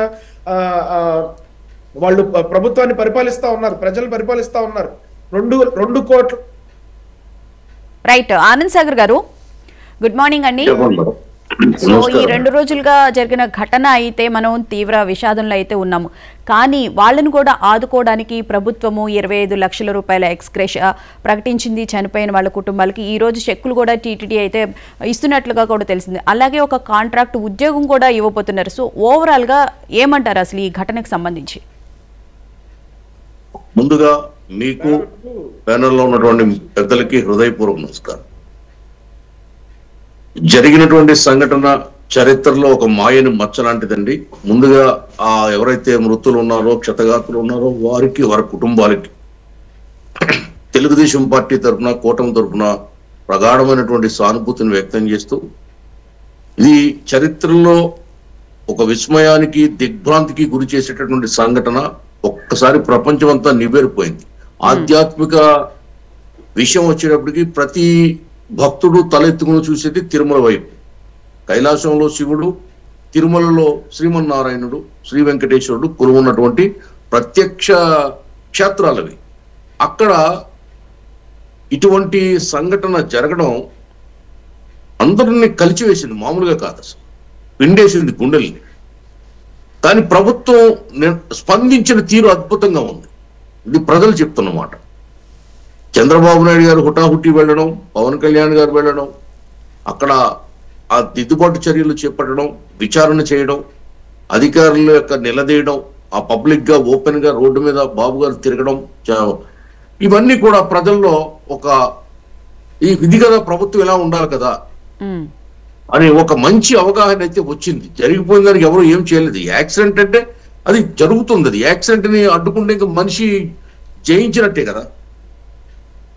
వాళ్ళు ప్రభుత్వాన్ని పరిపాలిస్తా ఉన్నారు, ప్రజలు పరిపాలిస్తా ఉన్నారు. 2 కోట్లు. రైట్. ఆనంద్ సాగర్ గారు, గుడ్ మార్నింగ్ అండి. సో ఈ 2 రోజులుగా జరిగిన ఘటన అయితే మనం తీవ్ర విషాదంలో అయితే ఉన్నాము. కానీ వాళ్ళను కూడా ఆదుకోవడానికి ప్రభుత్వము 25 లక్షల రూపాయల ఎక్స్గ్రేషియా ప్రకటించింది చనిపోయిన వాళ్ళ కుటుంబాలకి. ఈ రోజు చెక్కులు కూడా టీటీడీ అయితే ఇస్తున్నట్లుగా కూడా తెలిసింది. అలాగే ఒక కాంట్రాక్ట్ ఉద్యోగం కూడా ఇవ్వబోతున్నారు. సో ఓవరాల్ గా ఏమంటారు అసలు ఈ ఘటనకు సంబంధించి? ముందుగా మీకు ప్యానెల్లో ఉన్నటువంటి పెద్దలకి హృదయపూర్వక నమస్కారం. జరిగినటువంటి సంఘటన చరిత్రలో ఒక మాయని మచ్చ లాంటిదండి. ముందుగా ఎవరైతే మృతులు ఉన్నారో, క్షతగాత్రులు ఉన్నారో వారికి, వారి కుటుంబాలకి తెలుగుదేశం పార్టీ తరఫున, కూటమి తరఫున ప్రగాఢమైనటువంటి సానుభూతిని వ్యక్తం చేస్తూ, ఇది చరిత్రలో ఒక విస్మయానికి, దిగ్భ్రాంతికి గురి చేసేటటువంటి సంఘటన. ఒక్కసారి ప్రపంచం అంతా నివేరిపోయింది. ఆధ్యాత్మిక విషయం వచ్చేటప్పటికి ప్రతి భక్తుడు తలెత్తుకుని చూసేది తిరుమల వైపు. కైలాసంలో శివుడు, తిరుమలలో శ్రీమన్నారాయణుడు, శ్రీ వెంకటేశ్వరుడు కొలువున్నటువంటి ప్రత్యక్ష క్షేత్రాలవి. అక్కడ ఇటువంటి సంఘటన జరగడం అందరినీ కలిచివేసింది, మామూలుగా కాదు, అసలు పిండేసింది గుండెల్ని. కానీ ప్రభుత్వం స్పందించిన తీరు అద్భుతంగా ఉంది. ఇది ప్రజలు చెప్తున్నమాట. చంద్రబాబు నాయుడు గారు హుటాహుట్టి వెళ్ళడం, పవన్ కళ్యాణ్ గారు వెళ్ళడం, అక్కడ ఆ దిద్దుబాటు చర్యలు చేపట్టడం, విచారణ చేయడం, అధికారుల యొక్క నిలదీయడం, ఆ పబ్లిక్ గా ఓపెన్ గా రోడ్డు మీద బాబు గారు తిరగడం, ఇవన్నీ కూడా ప్రజల్లో ఒక ఇది కదా ప్రభుత్వం ఎలా ఉండాలి కదా అని ఒక మంచి అవగాహన అయితే వచ్చింది. జరిగిపోయిన దానికి ఎవరు ఏం చేయలేదు. యాక్సిడెంట్ అంటే అది జరుగుతుంది. అది యాక్సిడెంట్ ని అడ్డుకుంటే ఇంకా మనిషి జయించినట్టే కదా.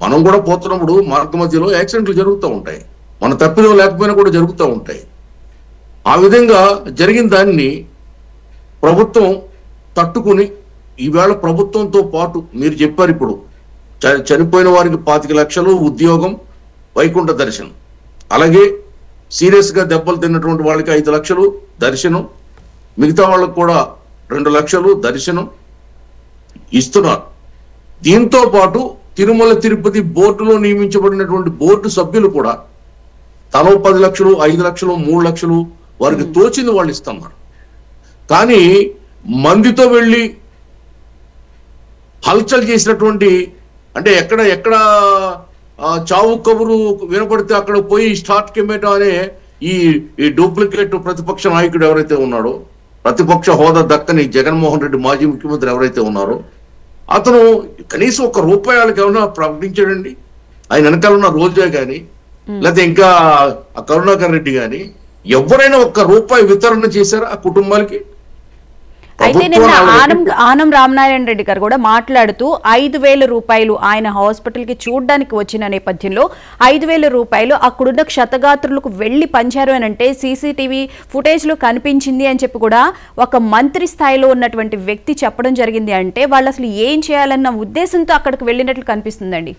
మనం కూడా పోతున్నప్పుడు మార్గ మధ్యలో యాక్సిడెంట్లు జరుగుతూ ఉంటాయి, మన తప్పిదం లేకపోయినా కూడా జరుగుతూ ఉంటాయి. ఆ విధంగా జరిగిన దాన్ని ప్రభుత్వం తట్టుకుని ఈవేళ ప్రభుత్వంతో పాటు మీరు చెప్పారు, ఇప్పుడు చనిపోయిన వారికి 25 లక్షలు ఉద్యోగం, వైకుంఠ దర్శనం, అలాగే సీరియస్ గా దెబ్బలు తిన్నటువంటి వాళ్ళకి 5 లక్షలు దర్శనం, మిగతా వాళ్ళకు కూడా 2 లక్షలు దర్శనం ఇస్తున్నారు. దీంతో పాటు తిరుమల తిరుపతి బోర్డులో నియమించబడినటువంటి బోర్డు సభ్యులు కూడా తలో 10 లక్షలు, 5 లక్షలు, 3 లక్షలు వారికి తోచింది వాళ్ళు ఇస్తున్నారు. కానీ మందితో వెళ్ళి హల్చల్ చేసినటువంటి, అంటే ఎక్కడ చావు కబురు వినపడితే అక్కడ పోయి స్టార్ట్ కెమెటా అనే ఈ డూప్లికేట్ ప్రతిపక్ష నాయకుడు ఎవరైతే ఉన్నాడో, ప్రతిపక్ష హోదా దక్కని జగన్మోహన్ రెడ్డి మాజీ ముఖ్యమంత్రి ఎవరైతే ఉన్నారో, అతను కనీసం ₹1 ఏమైనా ప్రకటించాడండి? ఆయన వెనకాల ఉన్న రోజా గాని, లేకపోతే ఇంకా కరుణాకర్ రెడ్డి గాని ఎవరైనా ₹1 వితరణ చేశారా ఆ కుటుంబాలకి? అయితే నిన్న ఆనం రామనారాయణ రెడ్డి గారు కూడా మాట్లాడుతూ 5,000 రూపాయలు ఆయన హాస్పిటల్ కి చూడడానికి వచ్చిన నేపథ్యంలో 5,000 రూపాయలు అక్కడున్న క్షతగాత్రులకు వెళ్లి పంచారు అని అంటే సీసీటీవీ ఫుటేజ్ లో కనిపించింది అని చెప్పి కూడా ఒక మంత్రి స్థాయిలో ఉన్నటువంటి వ్యక్తి చెప్పడం జరిగింది. అంటే వాళ్ళు అసలు ఏం చేయాలన్న ఉద్దేశంతో అక్కడికి వెళ్ళినట్లు కనిపిస్తుందండి.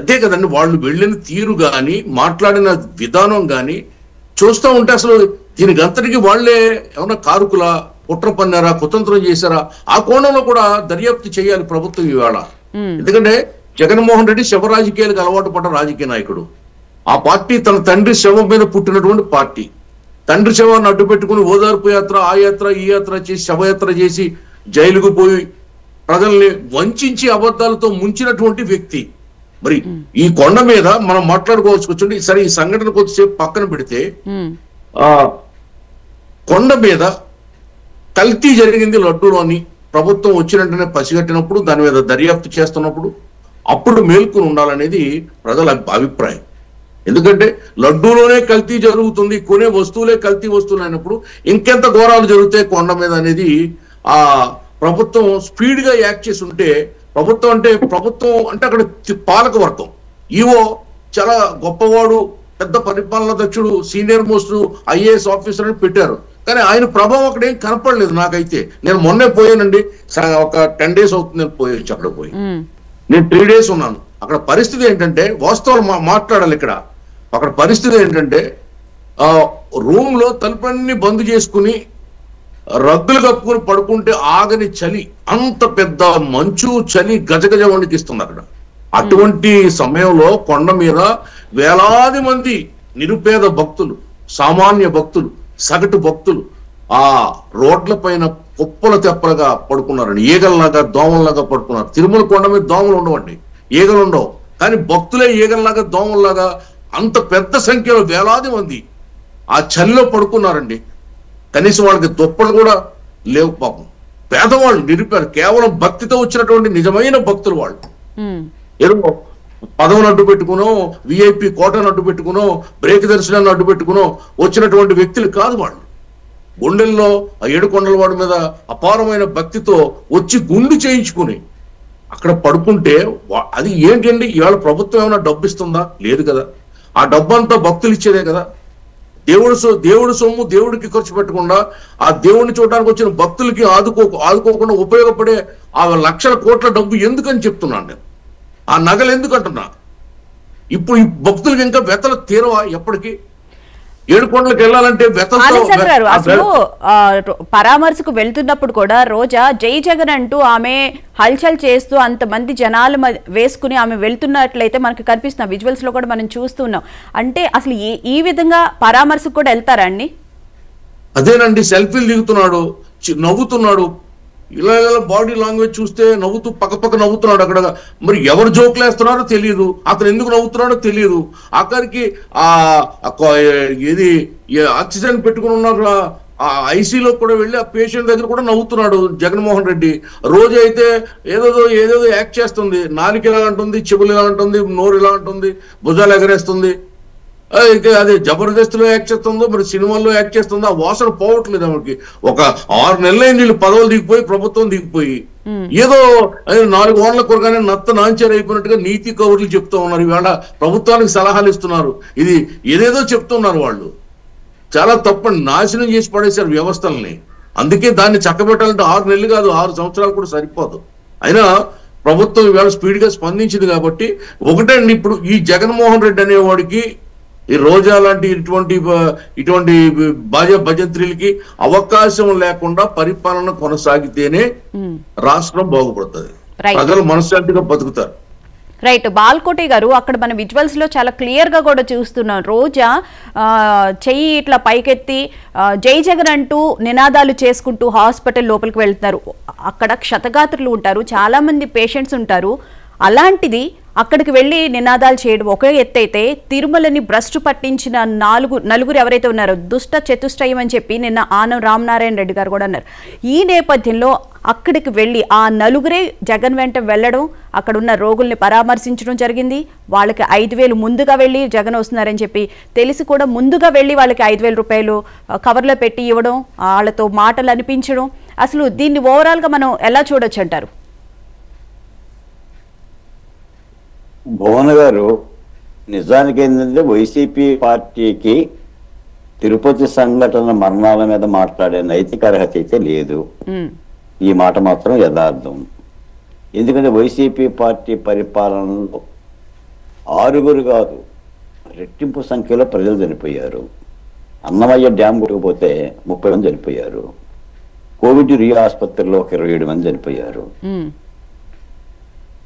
అదే కదండి, వాళ్ళు వెళ్ళిన తీరు గాని, మాట్లాడిన విధానం గాని చూస్తూ ఉంటే అసలు దీనికి అంతటికి వాళ్లే ఏమన్నా కారుకులా, కుట్ర పన్నారా, కుతంత్రం చేశారా, ఆ కోణంలో కూడా దర్యాప్తు చేయాలి ప్రభుత్వం ఇవాళ. ఎందుకంటే జగన్మోహన్ రెడ్డి శవ రాజకీయాలకు అలవాటు పడ్డ రాజకీయ నాయకుడు. ఆ పార్టీ తన తండ్రి శవం మీద పుట్టినటువంటి పార్టీ. తండ్రి శవాన్ని అడ్డు పెట్టుకుని ఓదార్పు యాత్ర, ఆ యాత్ర, ఈ యాత్ర చేసి, శవయాత్ర చేసి జైలుకు పోయి ప్రజల్ని వంచి అబద్ధాలతో ముంచినటువంటి వ్యక్తి. మరి ఈ కొండ మీద మనం మాట్లాడుకోవచ్చు. సరే, ఈ సంఘటన కొద్దిసేపు పక్కన పెడితే, ఆ కొండ మీద కల్తీ జరిగింది లడ్డూలోని ప్రభుత్వం వచ్చినట్టునే పసిగట్టినప్పుడు, దాని మీద దర్యాప్తు చేస్తున్నప్పుడు అప్పుడు మేల్కొని ఉండాలనేది ప్రజల అభిప్రాయం. ఎందుకంటే లడ్డూలోనే కల్తీ జరుగుతుంది, కొనే వస్తువులే కల్తీ వస్తువులు అయినప్పుడు ఇంకెంత ఘోరాలు జరుగుతాయి కొండ మీద అనేది ఆ ప్రభుత్వం స్పీడ్ గా యాక్ట్ చేసి ఉంటే, ప్రభుత్వం అంటే అక్కడ పాలక వర్గం, ఈవో చాలా గొప్పవాడు, పెద్ద పరిపాలనా దక్షుడు, సీనియర్ మోస్ట్ ఐఏఎస్ ఆఫీసర్ అని పెట్టారు. కానీ ఆయన ప్రభావం అక్కడ ఏం కనపడలేదు నాకైతే. నేను మొన్నే పోయానండి, ఒక 10 days అవుతుంది నేను పోయొచ్చు. అక్కడ పోయి నేను 3 days ఉన్నాను. అక్కడ పరిస్థితి ఏంటంటే, వాస్తవాలు మాట్లాడాలి ఇక్కడ. అక్కడ పరిస్థితి ఏంటంటే, రూమ్ లో తలుపులన్నీ బంద్ చేసుకుని రగ్గులు కప్పుకుని పడుకుంటే ఆగని చలి, అంత పెద్ద మంచు, చలి గజగజ వణికిస్తుంది అక్కడ. అటువంటి సమయంలో కొండ మీద వేలాది మంది నిరుపేద భక్తులు, సామాన్య భక్తులు, సగటు భక్తులు ఆ రోడ్ల పైన కుప్పల తెప్పలుగా పడుకున్నారండి. ఈగల్లాగా, దోమల్లాగా పడుకున్నారు. తిరుమల కొండ మీద దోమలు ఉండవండి, ఈగలు ఉండవు. కానీ భక్తులే ఈగల్లాగా, దోమల్లాగా అంత పెద్ద సంఖ్యలో వేలాది మంది ఆ చలిలో పడుకున్నారండి. కనీసం వాళ్ళకి దుప్పలు కూడా లేవు పాపం. పేదవాళ్ళు, నిరుపేద, కేవలం భక్తితో వచ్చినటువంటి నిజమైన భక్తులు వాళ్ళు. ఏదో పదవును అడ్డు పెట్టుకునో, విఐపి కోటను అడ్డు పెట్టుకునో, బ్రేక్ దర్శనాన్ని అడ్డు పెట్టుకునో వచ్చినటువంటి వ్యక్తులు కాదు వాళ్ళు. గుండెల్లో ఆ 7 కొండల వాడి మీద అపారమైన భక్తితో వచ్చి గుండు చేయించుకుని అక్కడ పడుకుంటే అది ఏంటండి? ఇవాళ ప్రభుత్వం ఏమైనా డబ్బు ఇస్తుందా? లేదు కదా. ఆ డబ్బు అంతా భక్తులు ఇచ్చేదే కదా. దేవుడు సొమ్ము దేవుడికి ఖర్చు పెట్టకుండా ఆ దేవుడిని చూడడానికి వచ్చిన భక్తులకి ఆదుకోకుండా ఉపయోగపడే ఆ లక్షల కోట్ల డబ్బు ఎందుకని చెప్తున్నాను నేను. ఆ నగలు ఎందుకంటున్నా? ఇప్పుడు ఈ భక్తులకి ఇంకా వెతలు తీరవా? ఎప్పటికీ 7 కొండలకు వెళ్ళాలంటే అసలు పరామర్శకు వెళ్తున్నప్పుడు కూడా రోజా జై జగన్ అంటూ ఆమె హల్చల్ చేస్తూ అంతమంది జనాలు వేసుకుని ఆమె వెళ్తున్నట్లయితే మనకి కనిపిస్తున్న విజువల్స్ లో కూడా మనం చూస్తున్నాం. అంటే అసలు ఈ విధంగా పరామర్శకు కూడా వెళ్తారా అండి? అదేనండి, సెల్ఫీలు దిగుతున్నాడు, నవ్వుతున్నాడు. ఇలా బాడీ లాంగ్వేజ్ చూస్తే నవ్వుతూ పక్క నవ్వుతున్నాడు అక్కడ. మరి ఎవరు జోకులు వేస్తున్నారో తెలియదు, అతను ఎందుకు నవ్వుతున్నాడో తెలియదు. ఆఖరికి ఏది ఆక్సిజన్ పెట్టుకుని ఉన్నారు ఆ ఐసీలో కూడా వెళ్ళి ఆ పేషెంట్ దగ్గర కూడా నవ్వుతున్నాడు జగన్మోహన్ రెడ్డి. రోజు అయితే ఏదేదో యాక్ట్ చేస్తుంది. నాలుక ఇలా అంటుంది, చెవులు ఇలా అంటుంది, నోరు ఇలా అంటుంది, భుజాలు ఎగరేస్తుంది. అదే జబర్దస్త్లో యాక్ట్ చేస్తుందో మరి సినిమాల్లో యాక్ట్ చేస్తుందో ఆ వాసన పోవట్లేదు ఆమెకి. ఒక 6 నెలలైంది వీళ్ళు పదవులు దిగిపోయి, ప్రభుత్వం దిగిపోయి, ఏదో 4 ఓన్ల కొరగానే నత్త నాంచారు అయిపోయినట్టుగా నీతి కబుర్లు చెప్తూ ఉన్నారు. ఇవాళ ప్రభుత్వానికి సలహాలు ఇస్తున్నారు. ఇది ఏదేదో చెప్తున్నారు వాళ్ళు. చాలా తప్పని నాశనం చేసి పడేశారు వ్యవస్థల్ని. అందుకే దాన్ని చక్కబెట్టాలంటే 6 నెలలు కాదు, 6 సంవత్సరాలు కూడా సరిపోదు. అయినా ప్రభుత్వం ఇవాళ స్పీడ్ గా స్పందించింది కాబట్టి ఒకటే అండి, ఇప్పుడు ఈ జగన్మోహన్ రెడ్డి అనేవాడికి ఈ రోజా లాంటి ఇటువంటి భజంత్రులకి అవకాశం లేకుండా పరిపాలన కొనసాగితేనే రాష్ట్రం బాగుపడుతుంది, ప్రజలు మనశ్శాంతిగా బతుకుతారు. రైట్. బాల్కోటి గారు, అక్కడ మన విజువల్స్ లో చాలా క్లియర్ గా కూడా చూస్తున్నాం. రోజా చెయ్యి ఇట్లా పైకెత్తి జై జగన్ అంటూ నినాదాలు చేసుకుంటూ హాస్పిటల్ లోపలికి వెళ్తున్నారు. అక్కడ క్షతగాత్రులు ఉంటారు, చాలా మంది పేషెంట్స్ ఉంటారు. అలాంటిది అక్కడికి వెళ్ళి నినాదాలు చేయడం ఒక ఎత్తైతే, తిరుమలని భ్రష్టు పట్టించిన నలుగురు ఎవరైతే ఉన్నారో దుష్ట చతుష్టయం అని చెప్పి నిన్న ఆనం రామనారాయణ రెడ్డి గారు కూడా అన్నారు. ఈ నేపథ్యంలో అక్కడికి వెళ్ళి ఆ నలుగురే జగన్ వెంట వెళ్ళడం, అక్కడ ఉన్న రోగుల్ని పరామర్శించడం జరిగింది. వాళ్ళకి 5,000 ముందుగా వెళ్ళి జగన్ వస్తున్నారని చెప్పి తెలిసి కూడా ముందుగా వెళ్ళి వాళ్ళకి 5,000 రూపాయలు కవర్లో పెట్టి ఇవ్వడం, వాళ్ళతో మాటలు అనిపించడం. అసలు దీన్ని ఓవరాల్గా మనం ఎలా చూడొచ్చు అంటారు? భువన గారు, నిజానికి ఏంటంటే వైసీపీ పార్టీకి తిరుపతి సంఘటన మరణాల మీద మాట్లాడే నైతిక అర్హత అయితే లేదు. ఈ మాట మాత్రం యథార్థం. ఎందుకంటే వైసీపీ పార్టీ పరిపాలనలో 6 కాదు, రెట్టింపు సంఖ్యలో ప్రజలు చనిపోయారు. అన్నమయ్య డ్యామ్ కొట్టుకుపోతే 30 మంది చనిపోయారు. కోవిడ్ రియా ఆసుపత్రిలో ఒక 27 మంది చనిపోయారు. ఉమ్,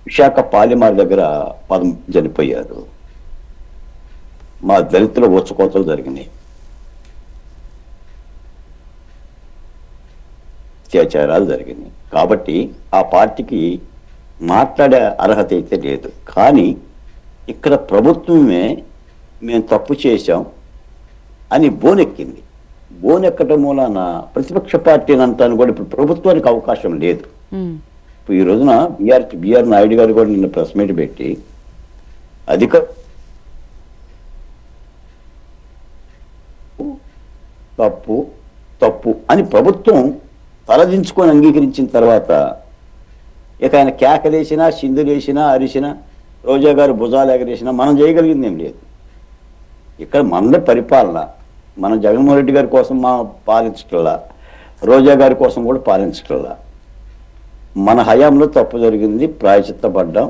విశాఖ పాలిమార్ దగ్గర 10 మంది చనిపోయారు. మా దళితుల ఊచకోతలు జరిగినాయి, అత్యాచారాలు జరిగినాయి. కాబట్టి ఆ పార్టీకి మాట్లాడే అర్హత అయితే లేదు. కానీ ఇక్కడ ప్రభుత్వమే మేము తప్పు చేశాం అని బోనెక్కింది. బోనెక్కటం మూలాన ప్రతిపక్ష పార్టీని అంటాను కూడా ఇప్పుడు ప్రభుత్వానికి అవకాశం లేదు. ఉమ్, ఇప్పుడు ఈ రోజున బిఆర్ నాయుడు గారు కూడా నిన్న ప్రెస్ మీట్ పెట్టి అధిక తప్పు తప్పు అని ప్రభుత్వం తలదించుకొని అంగీకరించిన తర్వాత ఇక ఆయన కేకలేసినా, సింధులేసినా, అరిసినా, రోజా గారు భుజాలు ఎగరేసినా మనం చేయగలిగింది ఏం లేదు. ఇక్కడ మన పరిపాలన, మనం జగన్మోహన్ రెడ్డి గారి కోసం మా పాలించటల్లా, రోజా గారి కోసం కూడా పాలించటల్లా. మన హయాంలో తప్పు జరిగింది, ప్రాయచిత్తపడ్డాం,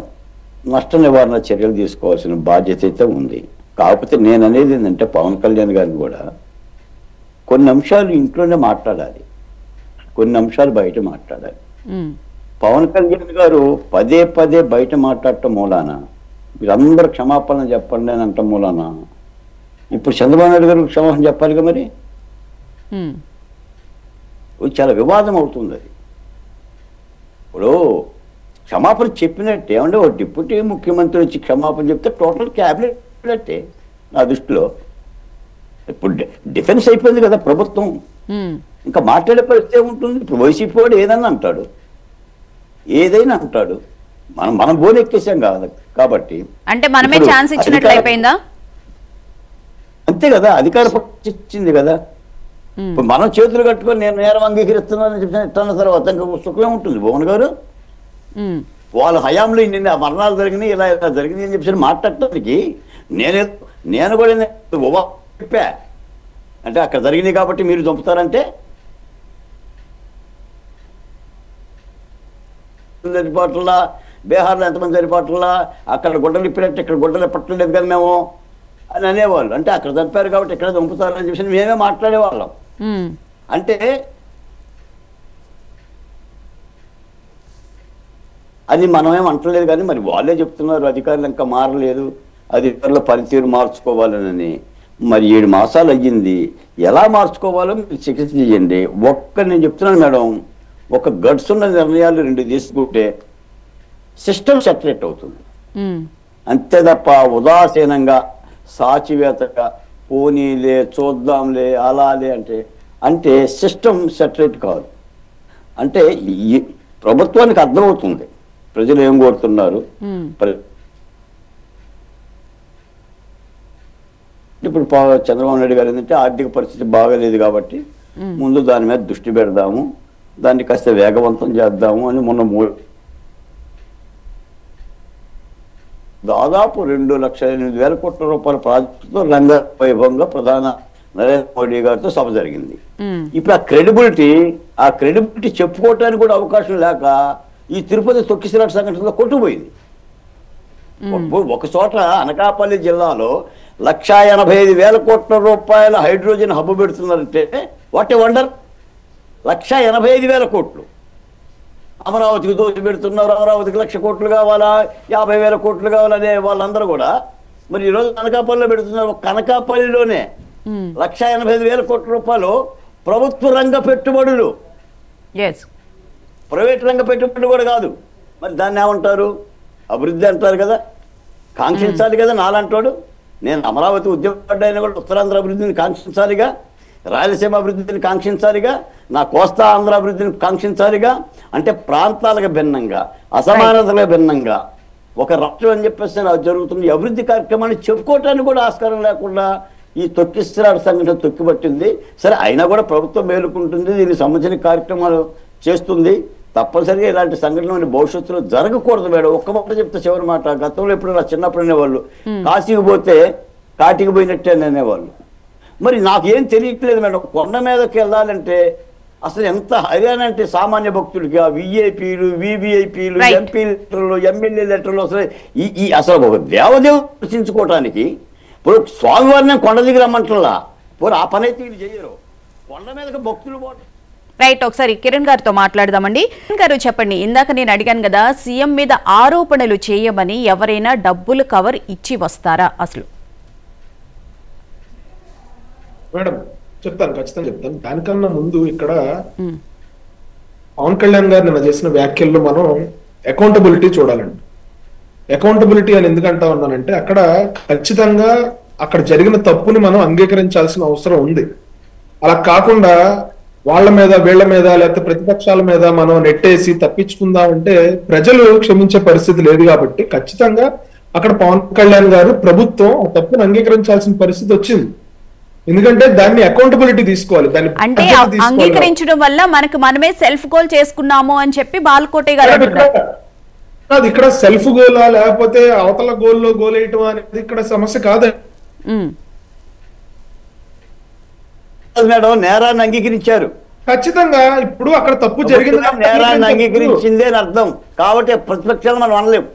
నష్ట నివారణ చర్యలు తీసుకోవాల్సిన బాధ్యత అయితే ఉంది. కాకపోతే నేను అనేది ఏంటంటే పవన్ కళ్యాణ్ గారిని కూడా కొన్ని అంశాలు ఇంట్లోనే మాట్లాడాలి, కొన్ని అంశాలు బయట మాట్లాడాలి. ఉమ్, పవన్ కళ్యాణ్ గారు పదే పదే బయట మాట్లాడటం మూలాన మీరందరూ క్షమాపణ చెప్పండి అని అంటాం మూలాన ఇప్పుడు చంద్రబాబు నాయుడు గారు క్షమాపణ చెప్పాలిగా. మరి ఉమ్, చాలా వివాదం అవుతుంది అది. ఇప్పుడు క్షమాపణ చెప్పినట్టే ఏమంటే ఒక డిప్యూటీ ముఖ్యమంత్రి వచ్చి క్షమాపణ చెప్తే టోటల్ క్యాబినెట్ నా దృష్టిలో. ఇప్పుడు డిఫెన్స్ అయిపోయింది కదా ప్రభుత్వం, ఉమ్, ఇంకా మాట్లాడే పరిస్థితి ఏముంటుంది? ఇప్పుడు వైసీపీ వాడు ఏదన్నా అంటాడు, ఏదైనా అంటాడు, మనం బోనెక్కేసాం కాదు. కాబట్టి అంటే మనమే ఇప్పుడు ఛాన్స్ ఇచ్చినట్లు అయిపోయిందా? అంతే కదా, అధికార పక్షం ఇచ్చింది కదా. ఉమ్, ఇప్పుడు మనం చేతులు కట్టుకొని నేను నేరం అంగీకరిస్తున్నానని చెప్పిన ఇట్టన్న తర్వాత ఇంకా సుఖమే ఉంటుంది. భువన్ గారు ఉమ్, వాళ్ళ హయాంలో ఇన్ని మరణాలు జరిగినాయి, ఇలా ఇలా జరిగినాయి అని చెప్పి మాట్లాడటానికి నేను కూడా చెప్పా. అంటే అక్కడ జరిగినాయి కాబట్టి మీరు చంపుతారంటే చనిపోవట్లా, బీహార్లో ఎంతమంది చనిపోవట్లా, అక్కడ గుడ్డలు ఇప్పినట్టు ఇక్కడ గుడ్డలు పట్టలేదు కదా మేము అని అనేవాళ్ళు. అంటే అక్కడ చంపారు కాబట్టి ఇక్కడ చంపుతారని చెప్పి మేమే మాట్లాడేవాళ్ళం. ఉమ్, అంటే అది మనమేం అంటలేదు, కానీ మరి వాళ్ళే చెప్తున్నారు అధికారులు ఇంకా మారలేదు, అధికారుల పనితీరు మార్చుకోవాలని. మరి 7 మాసాలు అయ్యింది, ఎలా మార్చుకోవాలో మీరు చికిత్స చేయండి. నేను చెప్తున్నాను మేడం, ఒక గడ్స్ ఉన్న నిర్ణయాలు 2 తీసుకుంటే సిస్టమ్ సెటరేట్ అవుతుంది. ఉమ్, అంతే తప్ప ఉదాసీనంగా సాచివేతగా పోనీలే చూద్దాంలే అలాలే అంటే సిస్టమ్ సెటరేట్ కాదు. అంటే ఈ ప్రభుత్వానికి అర్థమవుతుంది ప్రజలు ఏం కోరుతున్నారు. ఉమ్, ఇప్పుడు చంద్రబాబు నాయుడు గారు ఏంటంటే ఆర్థిక పరిస్థితి బాగలేదు కాబట్టి ముందు దాని మీద దృష్టి పెడదాము, దాన్ని కాస్త వేగవంతం చేద్దాము అని మొన్న దాదాపు 2,08,000 కోట్ల రూపాయల ప్రాజెక్టుతో రంగవైభవంగా ప్రధాన నరేంద్ర మోడీ గారితో సభ జరిగింది. ఉమ్, ఇప్పుడు ఆ క్రెడిబిలిటీ చెప్పుకోవటానికి కూడా అవకాశం లేక ఈ తిరుపతి తొక్కిసలాట సంఘటనలో కొట్టుకుపోయింది. ఒక చోట అనకాపల్లి జిల్లాలో 1,85,000 కోట్ల రూపాయల హైడ్రోజన్ హబ్ పెడుతున్నారంటే వాట్ ఏ వండర్. 1,85,000 కోట్లు అమరావతికి దోచి పెడుతున్నారు. అమరావతికి 1,00,000 కోట్లు కావాలా, 50,000 కోట్లు కావాలనే వాళ్ళందరూ కూడా మరి ఈరోజు అనకాపల్లిలో పెడుతున్నారు. అనకాపల్లిలోనే 1,85,000 కోట్ల రూపాయలు ప్రభుత్వ రంగ పెట్టుబడులు, ప్రైవేట్ రంగ పెట్టుబడులు కూడా కాదు. మరి దాన్ని ఏమంటారు? అభివృద్ధి అంటారు కదా, కాంక్షించాలి కదా. నాలంటాడు నేను అమరావతి ఉద్యమపడ్డాయినా కూడా ఉత్తరాంధ్ర అభివృద్ధిని కాంక్షించాలిగా, రాయలసీమ అభివృద్ధిని కాంక్షించాలిగా, నా కోస్తా ఆంధ్ర అభివృద్ధిని కాంక్షించాలిగా. అంటే ప్రాంతాలకు భిన్నంగా, అసమానతలకు భిన్నంగా ఒక రాష్ట్రం అని చెప్పేసి జరుగుతున్న అభివృద్ధి కార్యక్రమాన్ని చెప్పుకోవటానికి కూడా ఆస్కారం లేకుండా ఈ తొక్కిసలాట సంఘటన తొక్కిపట్టింది. సరే అయినా కూడా ప్రభుత్వం మేలుకుంటుంది, దీనికి సంబంధించిన కార్యక్రమాలు చేస్తుంది. తప్పనిసరిగా ఇలాంటి సంఘటనలు భవిష్యత్తులో జరగకూడదు మేడం. ఒక్క మాట చెప్తే చివరి మాట, గతంలో ఎప్పుడు నా చిన్నప్పుడు అనేవాళ్ళు కాశీకి పోతే కాటికి పోయినట్టే అనేవాళ్ళు. మరి నాకేం తెలియట్లేదు మేడం, కొండ మీదకి వెళ్ళాలంటే అసలు ఎంత హైరాణ అంటే సామాన్య భక్తుడికి ఆ విఐపీలు, వివిఐపీలు, ఎంపీ లెటర్లు, ఎమ్మెల్యే లెటర్లు, అసలు ఒక దేవదేవుడు దర్శించుకోవటానికి ఇప్పుడు స్వామివారిని కొండ దిగి రమ్మంటలా, పోరు ఆ పని అయితే వీళ్ళు చెయ్యరు. కొండ మీదకి భక్తులు పోవటం రైట్, ఒకసారి కిరణ్ గారితో మాట్లాడదామండి. కిరణ్ గారు చెప్పండి, ఇందాక నేను అడిగాను కదా, సీఎం మీద ఆరోపణలు చేయమని ఎవరైనా డబ్బులు కవర్ ఇచ్చి వస్తారా అసలు? మేడం చెప్తాను, ఖచ్చితంగా చెప్తాను. దానికన్నా ముందు ఇక్కడ పవన్ కళ్యాణ్ గారు నిన్న చేసిన వ్యాఖ్యల్లో మనం అకౌంటబిలిటీ చూడాలండి. అకౌంటబిలిటీ అని ఎందుకంటా ఉన్నానంటే, అక్కడ ఖచ్చితంగా అక్కడ జరిగిన తప్పుని మనం అంగీకరించాల్సిన అవసరం ఉంది. అలా కాకుండా వాళ్ళ మీద వీళ్ళ మీద లేకపోతే ప్రతిపక్షాల మీద మనం నెట్టేసి తప్పించుకుందామంటే ప్రజలు క్షమించే పరిస్థితి లేదు. కాబట్టి ఖచ్చితంగా అక్కడ పవన్ కళ్యాణ్ గారు ప్రభుత్వం తప్పును అంగీకరించాల్సిన పరిస్థితి వచ్చింది. ఎందుకంటే దాన్ని అకౌంటబిలిటీ తీసుకోవాలి. దాన్ని అంటే అంగీకరించడం వల్ల మనకు మనమే సెల్ఫ్ గోల్ చేసుకున్నాము అని చెప్పి బాల్కోటే గారు అది ఇక్కడ సెల్ఫ్ గోలా లేకపోతే అవతల గోల్లో గోల్ వేయటం అనేది ఇక్కడ సమస్య కాదు మేడం. నేరాన్ని అంగీకరించారు, ఖచ్చితంగా. ఇప్పుడు అక్కడ తప్పు జరిగింది, నేరాన్ని అంగీకరించిందే అని అర్థం. కాబట్టి ప్రతిపక్షాలు మనం అనలేము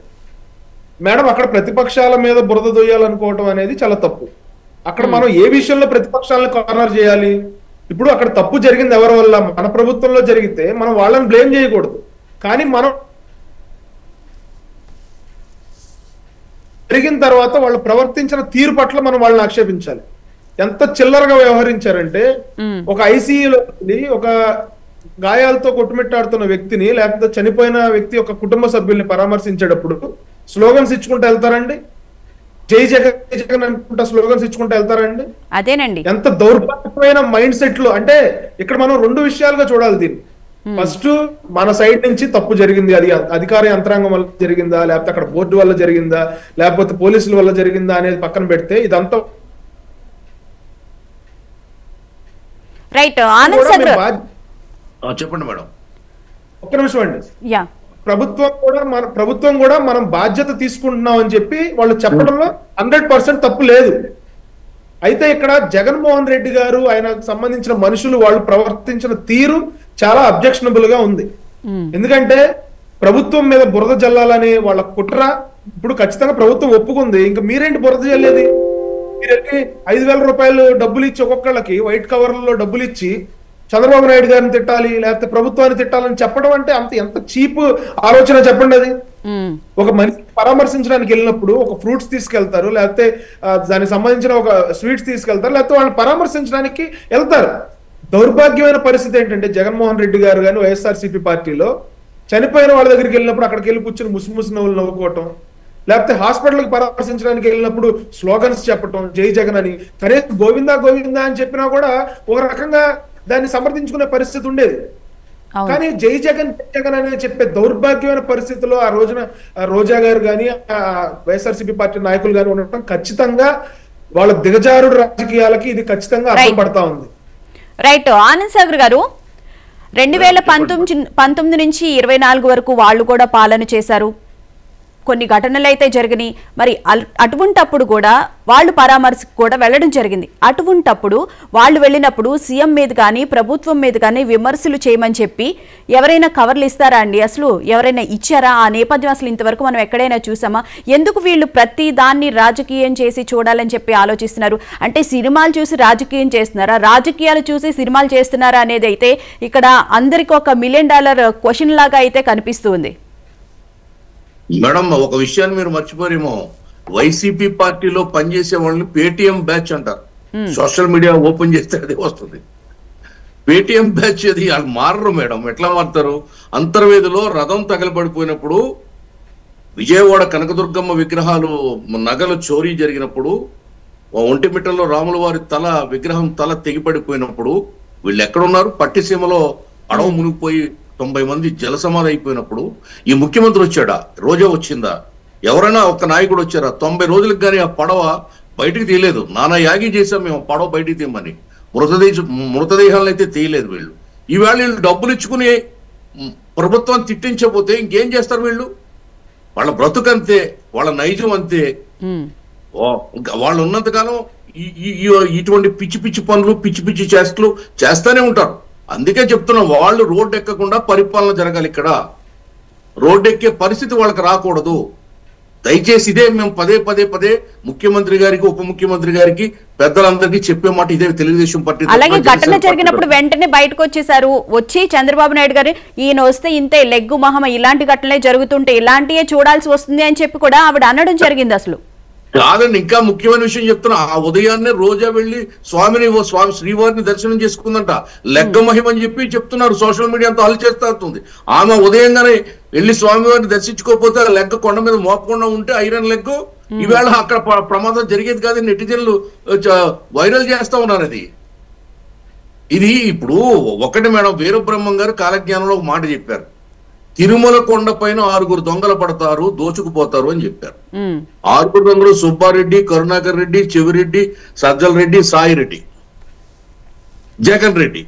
మేడం. అక్కడ ప్రతిపక్షాల మీద బురద దొయ్యాలనుకోవటం అనేది చాలా తప్పు. అక్కడ మనం ఏ విషయంలో ప్రతిపక్షాలను కార్నర్ చేయాలి? ఇప్పుడు అక్కడ తప్పు జరిగింది ఎవరి వల్ల? మన ప్రభుత్వంలో జరిగితే మనం వాళ్ళని బ్లేమ్ చేయకూడదు. కానీ మనం జరిగిన తర్వాత వాళ్ళు ప్రవర్తించిన తీరు పట్ల మనం వాళ్ళని ఆక్షేపించాలి. ఎంత చిల్లరగా వ్యవహరించారంటే, ఒక ఐసీయూలో ఒక గాయాలతో కొట్టుమిట్టాడుతున్న వ్యక్తిని లేకపోతే చనిపోయిన వ్యక్తి యొక్క కుటుంబ సభ్యుల్ని పరామర్శించేటప్పుడు స్లోగన్స్ ఇచ్చుకుంటూ వెళ్తారండి. జై జగన్ జై జగన్ అనుకుంటా స్లోగన్స్ ఇచ్చుకుంటూ వెళ్తారండి. అదేనండి, ఎంత దౌర్భాగ్యమైన మైండ్ సెట్ లో. అంటే ఇక్కడ మనం రెండు విషయాలుగా చూడాలి దీన్ని. ఫస్ట్ మన సైడ్ నుంచి తప్పు జరిగింది, అది అధికార యంత్రాంగం వల్ల జరిగిందా లేకపోతే అక్కడ బోర్డు వల్ల జరిగిందా లేకపోతే పోలీసుల వల్ల జరిగిందా అనేది పక్కన పెడితే ఇదంతా రైట్. ఆనంద్ సార్ చెప్పండి మేడం. ఒక్క నిమిషం అండి. ప్రభుత్వం కూడా మనం బాధ్యత తీసుకుంటున్నాం అని చెప్పి వాళ్ళు చెప్పడంలో 100% తప్పు లేదు. అయితే ఇక్కడ జగన్మోహన్ రెడ్డి గారు ఆయనకు సంబంధించిన మనుషులు వాళ్ళు ప్రవర్తించిన తీరు చాలా అబ్జెక్షనబుల్ గా ఉంది. ఎందుకంటే ప్రభుత్వం మీద బురద జల్లాలని వాళ్ళ కుట్ర ఇప్పుడు ఖచ్చితంగా ప్రభుత్వం ఒప్పుకుంది. ఇంకా మీరేంటి బురద జల్లేది? మీరెళ్ళి 5,000 రూపాయలు డబ్బులు ఇచ్చి ఒక్కొక్కళ్ళకి వైట్ కవర్లలో డబ్బులు ఇచ్చి చంద్రబాబు నాయుడు గారిని తిట్టాలి లేకపోతే ప్రభుత్వాన్ని తిట్టాలని చెప్పడం అంటే ఎంత చీప్ ఆలోచన చెప్పండి. అది ఒక మనిషి పరామర్శించడానికి వెళ్ళినప్పుడు ఒక ఫ్రూట్స్ తీసుకెళ్తారు, లేకపోతే దానికి సంబంధించిన ఒక స్వీట్స్ తీసుకెళ్తారు, లేకపోతే వాళ్ళని పరామర్శించడానికి వెళ్తారు. దౌర్భాగ్యమైన పరిస్థితి ఏంటంటే జగన్మోహన్ రెడ్డి గారు కానీ వైఎస్ఆర్సీపీ పార్టీలో చనిపోయిన వాళ్ళ దగ్గరికి వెళ్ళినప్పుడు అక్కడికి వెళ్ళి కూర్చొని ముసి నవ్వులు నవ్వుకోవటం, లేకపోతే హాస్పిటల్కి పరామర్శించడానికి వెళ్ళినప్పుడు స్లోగన్స్ చెప్పటం జై జగన్ అని, కనీసం గోవిందా గోవిందా అని చెప్పినా కూడా ఒక రకంగా దాన్ని సమర్థించుకునే పరిస్థితి ఉండేది. కానీ జై జగన్ జై జగన్ అనేది చెప్పే దౌర్భాగ్యమైన పరిస్థితిలో ఆ రోజున రోజా గారు కానీ వైఎస్ఆర్సీపీ పార్టీ నాయకులు కానీ ఉండటం ఖచ్చితంగా వాళ్ళ దిగజారుడు రాజకీయాలకి ఇది ఖచ్చితంగా అర్థం పడతా ఉంది. రైట్. ఆనంద్ సాగర్ గారు, 2019 నుంచి 24 వరకు వాళ్ళు కూడా పాలన చేశారు. కొన్ని ఘటనలు అయితే జరిగినాయి. మరి అటువంటప్పుడు కూడా వాళ్ళు పరామర్శకు కూడా వెళ్ళడం జరిగింది. అటువంటప్పుడు వాళ్ళు వెళ్ళినప్పుడు సీఎం మీద కానీ ప్రభుత్వం మీద కానీ విమర్శలు చేయమని చెప్పి ఎవరైనా కవర్లు ఇస్తారా అండి? అసలు ఎవరైనా ఇచ్చారా? ఆ నేపథ్యం అసలు ఇంతవరకు మనం ఎక్కడైనా చూసామా? ఎందుకు వీళ్ళు ప్రతి దాన్ని రాజకీయం చేసి చూడాలని చెప్పి ఆలోచిస్తున్నారు? అంటే సినిమాలు చూసి రాజకీయం చేస్తున్నారా, రాజకీయాలు చూసి సినిమాలు చేస్తున్నారా అనేది అయితే ఇక్కడ అందరికి ఒక $1 మిలియన్ క్వశ్చన్ లాగా అయితే కనిపిస్తుంది. మేడం, ఒక విషయాన్ని మీరు మర్చిపోరేమో, వైసీపీ పార్టీలో పనిచేసే వాళ్ళని పేటిఎం బ్యాచ్ అంటారు. సోషల్ మీడియా ఓపెన్ చేస్తే అదే వస్తుంది. పేటిఎం బ్యాచ్ అది వాళ్ళు మారరు మేడం. ఎట్లా మారుతారు? అంతర్వేదిలో రథం తగలబడిపోయినప్పుడు, విజయవాడ కనకదుర్గమ్మ విగ్రహాలు నగలు చోరీ జరిగినప్పుడు, ఒంటిమిట్టలో రాముల వారి విగ్రహం తల తెగిపడిపోయినప్పుడు వీళ్ళు ఎక్కడున్నారు? పట్టిసీమలో అడవు మునిగిపోయి 90 మంది జలసమాధి అయిపోయినప్పుడు ఈ ముఖ్యమంత్రి వచ్చాడా? రోజా వచ్చిందా? ఎవరైనా ఒక నాయకుడు వచ్చారా? 90 రోజులకు కానీ ఆ పడవ బయటికి తీయలేదు. నానా యాగి చేసాం మేము పడవ బయటికి తీయమని. మృతదేహాలను అయితే తీయలేదు వీళ్ళు. ఈవేళ వీళ్ళు డబ్బులు ఇచ్చుకుని ప్రభుత్వం తిట్టించకపోతే ఇంకేం చేస్తారు వీళ్ళు? వాళ్ళ బ్రతుకంతే, వాళ్ళ నైజం అంతే. వాళ్ళు ఉన్నంతకాలం ఇటువంటి పిచ్చి పిచ్చి పనులు పిచ్చి పిచ్చి చేష్టలు చేస్తానే ఉంటారు. అందుకే చెప్తున్నాం, వాళ్ళు రోడ్డు ఎక్కకుండా పరిపాలన జరగాలి. ఇక్కడ రోడ్డు ఎక్కే పరిస్థితి వాళ్ళకి రాకూడదు. దయచేసి ఇదే మేము పదే పదే పదే ముఖ్యమంత్రి గారికి, ఉప ముఖ్యమంత్రి గారికి, పెద్దలందరికీ చెప్పే మాట ఇదే. తెలుగుదేశం పార్టీ అలాగే ఘటన జరిగినప్పుడు వెంటనే బయటకు వచ్చేసారు. వచ్చి చంద్రబాబు నాయుడు గారు ఈయన వస్తే ఇంతే లెగ్గు మహమ ఇలాంటి ఘటనలే జరుగుతుంటే ఇలాంటివే చూడాల్సి వస్తుంది అని చెప్పి కూడా ఆవిడ అనడం జరిగింది. అసలు కాదండి, ఇంకా ముఖ్యమైన విషయం చెప్తున్నా. ఆ ఉదయాన్నే రోజా వెళ్లి స్వామి శ్రీవారిని దర్శనం చేసుకుందంట. లెగ్గ మహిమ అని చెప్పి చెప్తున్నారు. సోషల్ మీడియా అంతా హల్ చేస్తుంది. ఆమె ఉదయంగానే వెళ్లి స్వామివారిని దర్శించుకోకపోతే లెగ్గ కొండ మీద మోపకుండా ఉంటే ఐరన్ లెగ్గు ఈవేళ అక్కడ ప్రమాదం జరిగేది కాదు. నెటిజన్లు వైరల్ చేస్తా ఉన్నారు. ఇది ఇప్పుడు ఒకటి మేడం, వీరబ్రహ్మం గారు కాలజ్ఞానంలో ఒక మాట చెప్పారు. తిరుమల కొండ పైన 6 దొంగలు పడతారు, దోచుకుపోతారు అని చెప్పారు. 6 దొంగలు సుబ్బారెడ్డి, కరుణాకర్ రెడ్డి, చెవిరెడ్డి, సజ్జల రెడ్డి, సాయి రెడ్డి, జగన్ రెడ్డి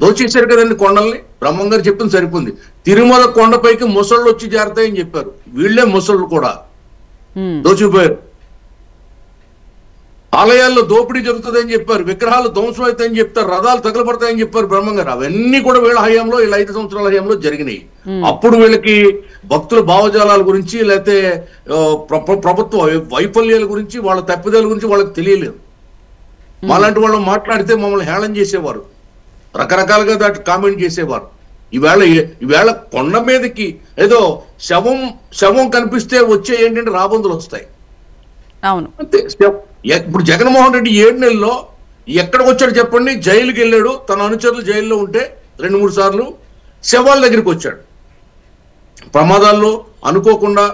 దోచేశారు కదండి కొండల్ని. బ్రహ్మం గారు చెప్పింది సరిపోయింది. తిరుమల కొండపైకి ముసళ్ళు వచ్చి చేరతాయని చెప్పారు. వీళ్లే ముసళ్ళు కూడా దోచుకుపోయారు. ఆలయాల్లో దోపిడీ జరుగుతుందని చెప్పారు. విగ్రహాలు ధ్వంసం అవుతాయని చెప్తారు. రథాలు తగలబడతాయని చెప్పారు బ్రహ్మం గారు. అవన్నీ కూడా వీళ్ళ హయాంలో, వీళ్ళ 5 సంవత్సరాల హయాంలో జరిగినాయి. అప్పుడు వీళ్ళకి భక్తుల భావజాలాల గురించి, లేకపోతే ప్రభుత్వ వైఫల్యాల గురించి, వాళ్ళ తప్పిదాల గురించి వాళ్ళకి తెలియలేదు. మాలాంటి వాళ్ళు మాట్లాడితే మమ్మల్ని హేళన చేసేవారు, రకరకాలుగా దాటి కామెంట్ చేసేవారు. ఈవేళ కొండ మీదకి ఏదో శవం కనిపిస్తే వచ్చే ఏంటంటే రాబందులు వస్తాయి. అవును, అంతే. ఇప్పుడు జగన్మోహన్ రెడ్డి 7 నెలల్లో ఎక్కడికి వచ్చాడు చెప్పండి? జైలుకి వెళ్ళాడు. తన అనుచరులు జైల్లో ఉంటే 2-3 సార్లు శవాల దగ్గరికి వచ్చాడు. ప్రమాదాల్లో అనుకోకుండా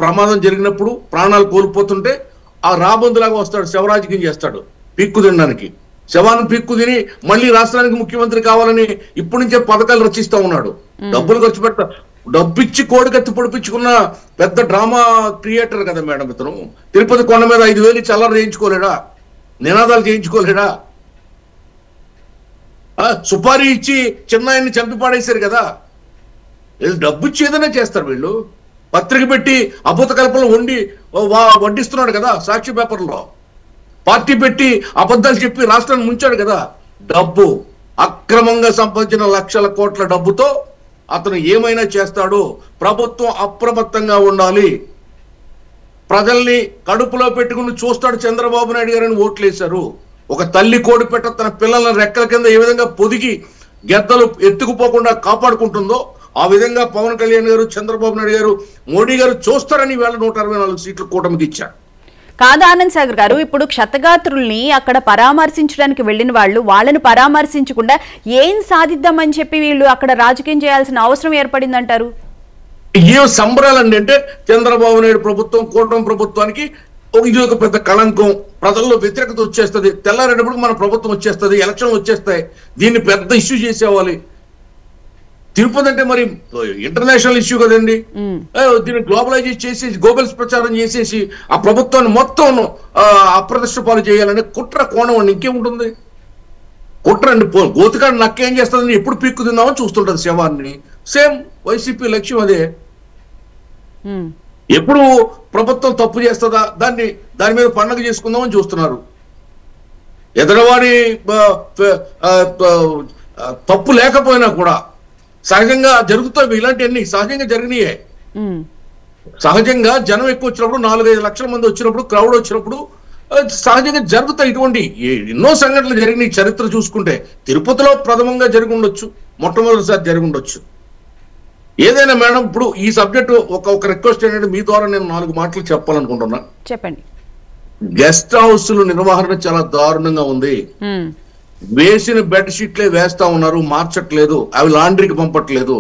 ప్రమాదం జరిగినప్పుడు ప్రాణాలు కోల్పోతుంటే ఆ రాబందులాగా వస్తాడు, శవరాజకీయం చేస్తాడు, పిక్కు తినడానికి. శవాన్ని పిక్కు తిని మళ్ళీ రాష్ట్రానికి ముఖ్యమంత్రి కావాలని ఇప్పటి నుంచే పథకాలు రచిస్తా ఉన్నాడు. డబ్బులు ఖర్చు పెడతా, డబ్బిచ్చి కోడికత్తి పొడిపించుకున్న పెద్ద డ్రామా క్రియేటర్ కదా మేడం ఇతను. తిరుపతి కొండ మీద 5,000 చల్లర చేయించుకోలేడా? నినాదాలు చేయించుకోలేడా? సుపారీ ఇచ్చి చిన్నాయన్ని చంపి పాడేశారు కదా. వీళ్ళు డబ్బు ఇచ్చి ఏదైనా చేస్తారు. వీళ్ళు పత్రిక పెట్టి అభూత కల్పనలు వడ్డిస్తున్నాడు కదా సాక్షి పేపర్లో. పార్టీ పెట్టి అబద్ధాలు చెప్పి రాష్ట్రాన్ని ముంచాడు కదా. డబ్బు అక్రమంగా సంపాదించిన లక్షల కోట్ల డబ్బుతో అతను ఏమైనా చేస్తాడు. ప్రభుత్వం అప్రమత్తంగా ఉండాలి. ప్రజల్ని కడుపులో పెట్టుకుని చూస్తాడు చంద్రబాబు నాయుడు గారని ఓట్లేశారు. ఒక తల్లి కోడి పెట్ట తన పిల్లల రెక్కల కింద ఏ విధంగా పొదిగి గెద్దలు ఎత్తుకుపోకుండా కాపాడుకుంటుందో ఆ విధంగా పవన్ కళ్యాణ్ గారు, చంద్రబాబు నాయుడు గారు, మోడీ గారు చూస్తారని వేళ 164 సీట్లు కూటమికి ఇచ్చారు. కాదా ఆనంద్ సాగర్ గారు, ఇప్పుడు క్షతగాత్రుల్ని అక్కడ పరామర్శించడానికి వెళ్ళిన వాళ్ళని పరామర్శించకుండా ఏం సాధిద్దామని చెప్పి వీళ్ళు అక్కడ రాజకీయం చేయాల్సిన అవసరం ఏర్పడిందంటారు? ఏ సంబరాలండి అంటే చంద్రబాబు నాయుడు ప్రభుత్వం, కూటమి ప్రభుత్వానికి ఇది ఒక పెద్ద కళంకం. ప్రజల్లో వ్యతిరేకత వచ్చేస్తుంది. తెల్లారేటప్పుడు మన ప్రభుత్వం వచ్చేస్తుంది, ఎలక్షన్ వచ్చేస్తాయి. దీన్ని పెద్ద ఇష్యూ చేసేవాలి. తిరుపతి అంటే మరి ఇంటర్నేషనల్ ఇష్యూ కదండి. దీన్ని గ్లోబలైజ్ చేసేసి గోబెల్స్ ప్రచారం చేసేసి ఆ ప్రభుత్వాన్ని మొత్తం అప్రతిష్ట పాలు చేయాలనే కుట్ర కోణం అండి. ఇంకేముంటుంది? కుట్ర అండి. గోతికాడు నక్కేం చేస్తుందని ఎప్పుడు పీక్కు తిందామని చూస్తుంటది శవాన్ని. సేమ్ వైసీపీ లక్ష్యం అదే. ఎప్పుడు ప్రభుత్వం తప్పు చేస్తుందా దాని మీద పండగ చేసుకుందామని చూస్తున్నారు. ఎదరవాడి తప్పు లేకపోయినా కూడా సహజంగా జరుగుతాయి. ఇలాంటివన్నీ సహజంగా జరిగినాయే. సహజంగా జనం ఎక్కువ వచ్చినప్పుడు, 4-5 లక్షల మంది వచ్చినప్పుడు, క్రౌడ్ వచ్చినప్పుడు సహజంగా జరుగుతాయి. ఇటువంటి ఎన్నో సంఘటనలు జరిగినాయి. చరిత్ర చూసుకుంటే తిరుపతిలో ప్రథమంగా జరిగి ఉండొచ్చు, మొట్టమొదటిసారి జరిగి ఉండొచ్చు. ఏదైనా మేడం, ఇప్పుడు ఈ సబ్జెక్టు ఒక రిక్వెస్ట్ ఏంటంటే మీ ద్వారా నేను 4 మాటలు చెప్పాలనుకుంటున్నా. చెప్పండి. గెస్ట్ హౌస్ల నిర్వహణ చాలా దారుణంగా ఉంది. వేసిన బెడ్ షీట్లే వేస్తా ఉన్నారు, మార్చట్లేదు. అవి లాండ్రీకి పంపట్లేదు.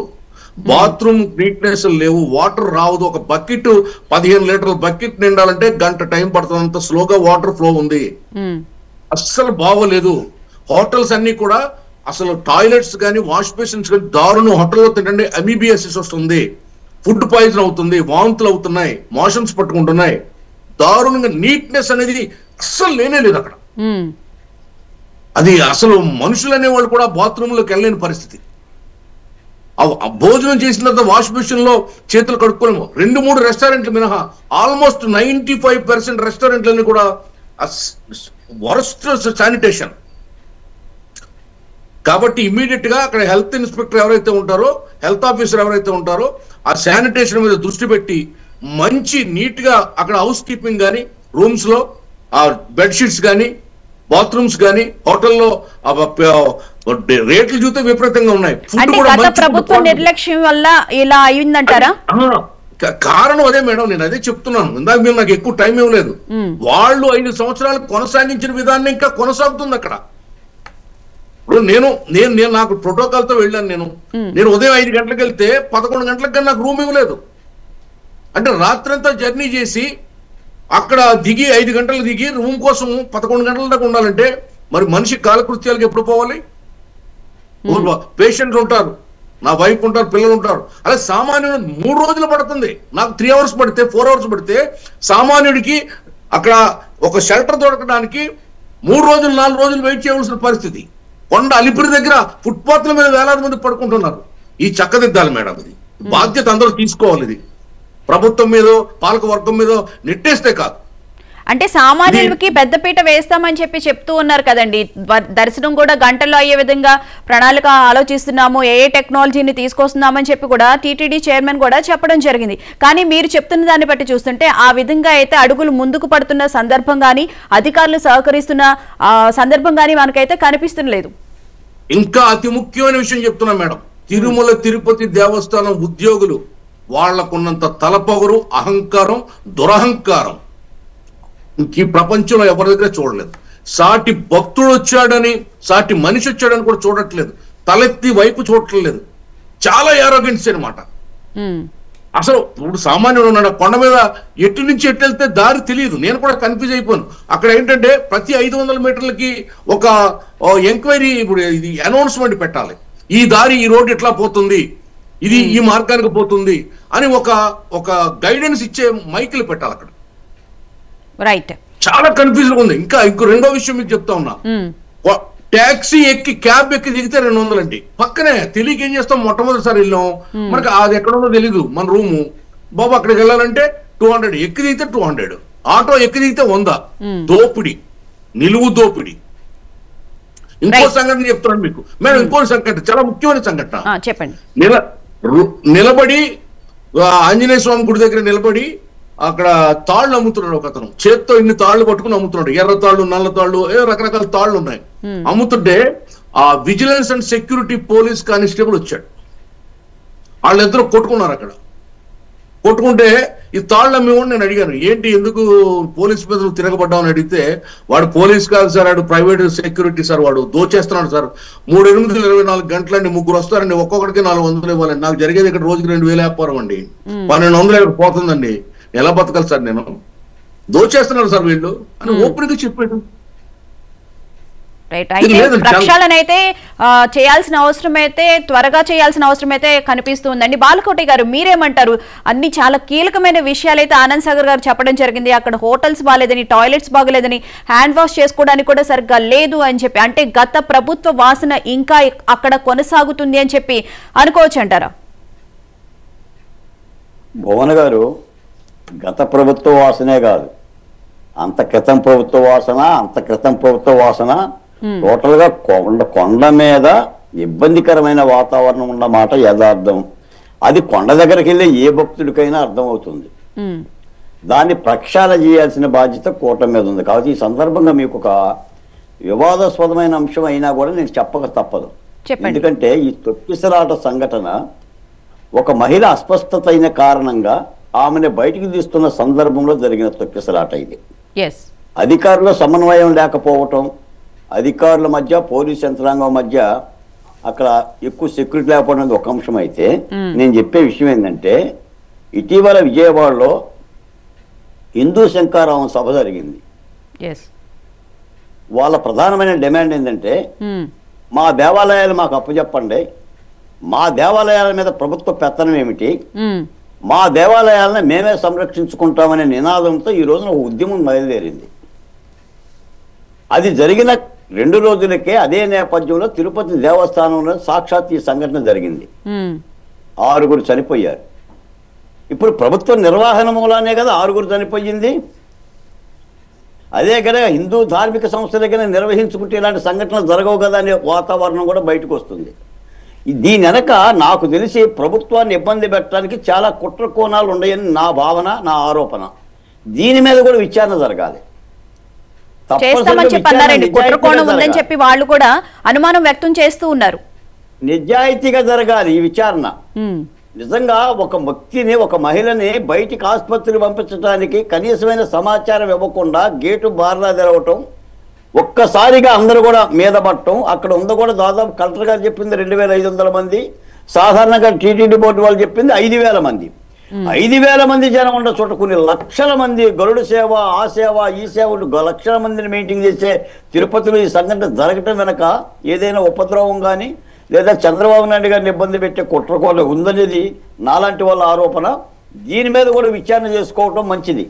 బాత్రూమ్ నీట్నెస్ లేవు, వాటర్ రావదు. ఒక బకెట్ 15 లీటర్ల బకెట్ నిండాలంటే గంట టైం పడుతుంది. అంత స్లోగా వాటర్ ఫ్లో ఉంది. అస్సలు బాగోలేదు. హోటల్స్ అన్ని కూడా అసలు టాయిలెట్స్ కానీ వాష్ బేసిన్స్ కానీ దారుణం. హోటల్లో తింటే అమీబియాసిస్ వస్తుంది, ఫుడ్ పాయిజన్ అవుతుంది, వాంతులు అవుతున్నాయి, మోషన్స్ పట్టుకుంటున్నాయి. దారుణంగా నీట్నెస్ అనేది అస్సలు లేనే లేదు అక్కడ. అది అసలు మనుషులు అనేవాళ్ళు కూడా బాత్రూంలోకి వెళ్ళలేని పరిస్థితి. భోజనం చేసిన తర్వాత వాష్ బేసిన్ లో చేతులు కడుక్కోలేము. 2-3 రెస్టారెంట్లు మినహా ఆల్మోస్ట్ 95% రెస్టారెంట్లన్నీ కూడా వరస్ట్ శానిటేషన్. కాబట్టి ఇమీడియట్ గా అక్కడ హెల్త్ ఇన్స్పెక్టర్ ఎవరైతే ఉంటారో, హెల్త్ ఆఫీసర్ ఎవరైతే ఉంటారో ఆ శానిటేషన్ మీద దృష్టి పెట్టి మంచి నీట్ గా అక్కడ హౌస్ కీపింగ్ కానీ రూమ్స్ లో ఆ బెడ్షీట్స్ కానీ బాత్రూమ్స్ కానీ హోటల్లో రేట్లు చూస్తే విపరీతంగా ఉన్నాయి. అంటే గత ప్రభుత్వ నిర్లక్ష్యం వల్ల ఇలా అయిందంటారా? కారణం అదే మేడం, నేను అదే చెప్తున్నాను. ఇందాక మీరు నాకు ఎక్కువ టైం ఇవ్వలేదు. వాళ్ళు 5 సంవత్సరాలు కొనసాగించిన విధానం ఇంకా కొనసాగుతుంది అక్కడ. ఇప్పుడు నేను నాకు ప్రోటోకాల్ తో వెళ్ళాను. నేను ఉదయం 5 గంటలకు వెళ్తే 11 గంటలకు కానీ నాకు రూమ్ ఇవ్వలేదు. అంటే రాత్రంతా జర్నీ చేసి అక్కడ దిగి 5 గంటలు దిగి రూమ్ కోసం 11 గంటల దాకా ఉండాలంటే మరి మనిషి కాలకృత్యాలకు ఎప్పుడు పోవాలి? పేషెంట్లు ఉంటారు, నా వైఫ్ ఉంటారు, పిల్లలు ఉంటారు. అలా సామాన్యుడు 3 రోజులు పడుతుంది. నాకు 3 అవర్స్ పడితే 4 అవర్స్ పడితే సామాన్యుడికి అక్కడ ఒక షెల్టర్ దొరకడానికి 3 రోజులు 4 రోజులు వెయిట్ చేయవలసిన పరిస్థితి. కొండ అలిపిరి దగ్గర ఫుట్పాత్ల మీద వేలాది మంది పడుకుంటున్నారు. ఈ చక్కదిద్దాలి మేడం, ఇది బాధ్యత అందరూ తీసుకోవాలి. ఇది ప్రభుత్వం మీద పాలక వర్గం మీద నెట్టేస్తే కాదు. అంటే సామాన్యులకి పెద్దపీట వేస్తామని చెప్పి చెప్తూ ఉన్నారు కదండి. దర్శనం కూడా గంటల్లో అయ్యే విధంగా ప్రణాళిక ఆలోచిస్తున్నాము, ఏ టెక్నాలజీని తీసుకొస్తున్నామని చెప్పి కూడా టీటీడీ చైర్మన్ కూడా చెప్పడం జరిగింది. కానీ మీరు చెప్తున్న దాన్ని బట్టి చూస్తుంటే ఆ విధంగా అయితే అడుగులు ముందుకు పడుతున్న సందర్భం కానీ అధికారులు సహకరిస్తున్న సందర్భం కానీ మనకైతే కనిపిస్తలేదు. ఇంకా అతి ముఖ్యమైన విషయం చెప్తున్నా మేడం, తిరుమల తిరుపతి దేవస్థానం ఉద్యోగులు వాళ్లకున్నంత తలపొగరు, అహంకారం, దురహంకారం ఈ ప్రపంచంలో ఎవరి దగ్గర చూడలేదు. సాటి భక్తుడు వచ్చాడని, సాటి మనిషి వచ్చాడని కూడా చూడట్లేదు, తలెత్తి వైపు చూడట్లేదు. చాలా యారోగెన్స్ అనమాట. అసలు ఇప్పుడు సామాన్యుడు ఉన్నాడు కొండ మీద, ఎటు నుంచి ఎటు వెళ్తే దారి తెలియదు. నేను కూడా కన్ఫ్యూజ్ అయిపోయాను. అక్కడ ఏంటంటే ప్రతి 500 మీటర్లకి ఒక ఎంక్వైరీ, ఇప్పుడు ఇది అనౌన్స్మెంట్ పెట్టాలి, ఈ దారి ఈ రోడ్డు ఎట్లా పోతుంది, ఇది ఈ మార్గానికి పోతుంది అని ఒక గైడెన్స్ ఇచ్చే మైకులు పెట్టాలి అక్కడ. రైట్, చాలా కన్ఫ్యూజన్ ఉంది. ఇంకా రెండో విషయం మీకు చెప్తా ఉన్నా, ట్యాక్సీ ఎక్కి క్యాబ్ ఎక్కి దిగితే 200 అండి. పక్కనే తెలియక ఏం చేస్తాం, మొట్టమొదటిసారి వెళ్ళాం, మనకి అది ఎక్కడుందో తెలీదు, మన రూము బాబు అక్కడికి వెళ్ళాలంటే 200, ఎక్కి దిగితే 200, ఆటో ఎక్కి దిగితే 100. దోపిడి, నిలువు దోపిడి. ఇంకో సంఘటన చెప్తున్నాను మీకు మేడం, ఇంకో సంఘటన చాలా ముఖ్యమైన సంఘటన. చెప్పండి. నిలబడి ఆంజనేయ స్వామి గుడి దగ్గర నిలబడి అక్కడ తాళ్ళు అమ్ముతున్నాడు ఒక అతను. చేత్తో ఇన్ని తాళ్లు పట్టుకుని అమ్ముతున్నాడు. ఎర్ర తాళ్ళు, నల్ల తాళ్ళు, రకరకాల తాళ్ళు ఉన్నాయి. అమ్ముతుంటే ఆ vigilance and security police constable వచ్చాడు. వాళ్ళిద్దరూ కొట్టుకున్నారు అక్కడ. కొట్టుకుంటే ఈ తాళ్ళు అమ్మేవాడు. నేను అడిగాను, ఏంటి ఎందుకు పోలీస్ మీద తిరగబడ్డామని అడిగితే, వాడు పోలీస్ కాదు సార్, వాడు ప్రైవేట్ సెక్యూరిటీ సార్, వాడు దోచేస్తున్నాడు సార్. 3 8 24 గంటలండి, 3 వస్తారండి, ఒక్కొక్కడికి 400 ఇవ్వాలండి. నాకు జరిగేది ఇక్కడ రోజుకి 2000 వ్యాపారం అండి, 1200 పోతుందండి, ఎలా బతకాలి సార్, నేను దోచేస్తున్నారు సార్ వీళ్ళు అని ఓపెన్ గా చెప్పాడు. రైట్, అయితే ప్రక్షాళన అయితే చేయాల్సిన అవసరం అయితే త్వరగా చేయాల్సిన అవసరం అయితే కనిపిస్తుందండి. బాలకోటి గారు మీరేమంటారు? అన్ని చాలా కీలకమైన విషయాలు అయితే ఆనంద్ సాగర్ గారు చెప్పడం జరిగింది. అక్కడ హోటల్స్ బాగాలేదని, టాయిలెట్స్ బాగలేదని, హ్యాండ్ వాష్ చేసుకోవడానికి కూడా సరిగ్గా లేదు అని చెప్పి, అంటే గత ప్రభుత్వ వాసన ఇంకా అక్కడ కొనసాగుతుంది అని చెప్పి అనుకోవచ్చు అంటారా? భువన గారు, గత ప్రభుత్వ వాసనే కాదు, అంత క్రితం ప్రభుత్వ వాసన, అంత క్రితం ప్రభుత్వ వాసన, టోటల్ గా కొండ మీద ఇబ్బందికరమైన వాతావరణం ఉన్న మాట యథార్థం. అది కొండ దగ్గరికి వెళ్ళే ఏ భక్తుడికైనా అర్థమవుతుంది. దాన్ని ప్రక్షాళన చేయాల్సిన బాధ్యత కూటమి మీద ఉంది. కాబట్టి ఈ సందర్భంగా మీకు ఒక వివాదాస్పదమైన అంశం అయినా కూడా నేను చెప్పక తప్పదు. ఎందుకంటే ఈ తొక్కిసలాట సంఘటన ఒక మహిళ అస్వస్థత అయిన కారణంగా ఆమెను బయటికి తీస్తున్న సందర్భంలో జరిగిన తొక్కిసలాట ఇది. అధికారుల సమన్వయం లేకపోవటం, అధికారుల మధ్య పోలీస్ యంత్రాంగం మధ్య అక్కడ ఎక్కువ సెక్యూరిటీ లేకపోవడం అనేది ఒక అంశం అయితే, నేను చెప్పే విషయం ఏంటంటే, ఇటీవల విజయవాడలో హిందూ శంకారావం సభ జరిగింది. వాళ్ళ ప్రధానమైన డిమాండ్ ఏంటంటే, మా దేవాలయాలు మాకు అప్పచెప్పండి, మా దేవాలయాల మీద ప్రభుత్వ పెత్తనం ఏమిటి, మా దేవాలయాలను మేమే సంరక్షించుకుంటామనే నినాదంతో ఈ రోజున ఒక ఉద్యమం బయలుదేరింది. అది జరిగిన 2 రోజులకే అదే నేపథ్యంలో తిరుపతి దేవస్థానంలో సాక్షాత్ ఈ సంఘటన జరిగింది. 6 చనిపోయారు. ఇప్పుడు ప్రభుత్వ నిర్వహణ మూలానే కదా 6 చనిపోయింది. అదే కదా హిందూ ధార్మిక సంస్థల దగ్గర నిర్వహించుకుంటే ఇలాంటి సంఘటనలు జరగవు కదా అనే వాతావరణం కూడా బయటకు వస్తుంది. దీని వెనక నాకు తెలిసి ప్రభుత్వాన్ని ఇబ్బంది పెట్టడానికి చాలా కుట్ర కోణాలు ఉన్నాయని నా భావన, నా ఆరోపణ. దీని మీద కూడా విచారణ జరగాలి. చేస్తామని చెప్పి అన్నారండి. కుట్రకోణం ఉందని చెప్పి వాళ్ళు కూడా అనుమానం వ్యక్తం చేస్తూ ఉన్నారు. నిజాయితీగా జరగాలి ఈ విచారణ. నిజంగా ఒక వ్యక్తిని, ఒక మహిళని బయటికి ఆసుపత్రికి పంపించడానికి కనీసమైన సమాచారం ఇవ్వకుండా గేటు బార్లా తెరవటం, ఒక్కసారిగా అందరూ కూడా మీద పట్టడం. అక్కడ ఉంది కూడా దాదాపు కలెక్టర్ గారు చెప్పింది 2500 మంది, సాధారణంగా టీటీడీ బోర్డు వాళ్ళు చెప్పింది 5000 మంది. 5000 మంది జనం ఉన్న చోట కొన్ని లక్షల మంది గరుడు సేవ, ఆ సేవ, ఈ సేవ లక్షల మందిని మెయింటైన్ చేసే తిరుపతిలో ఈ సంఘటన జరగటం వెనక ఏదైనా ఉపద్రవం కానీ లేదా చంద్రబాబు నాయుడు గారిని ఇబ్బంది పెట్టే కుట్రకోణ ఉందనేది నాలాంటి వాళ్ళ ఆరోపణ. దీని మీద కూడా విచారణ చేసుకోవటం మంచిది.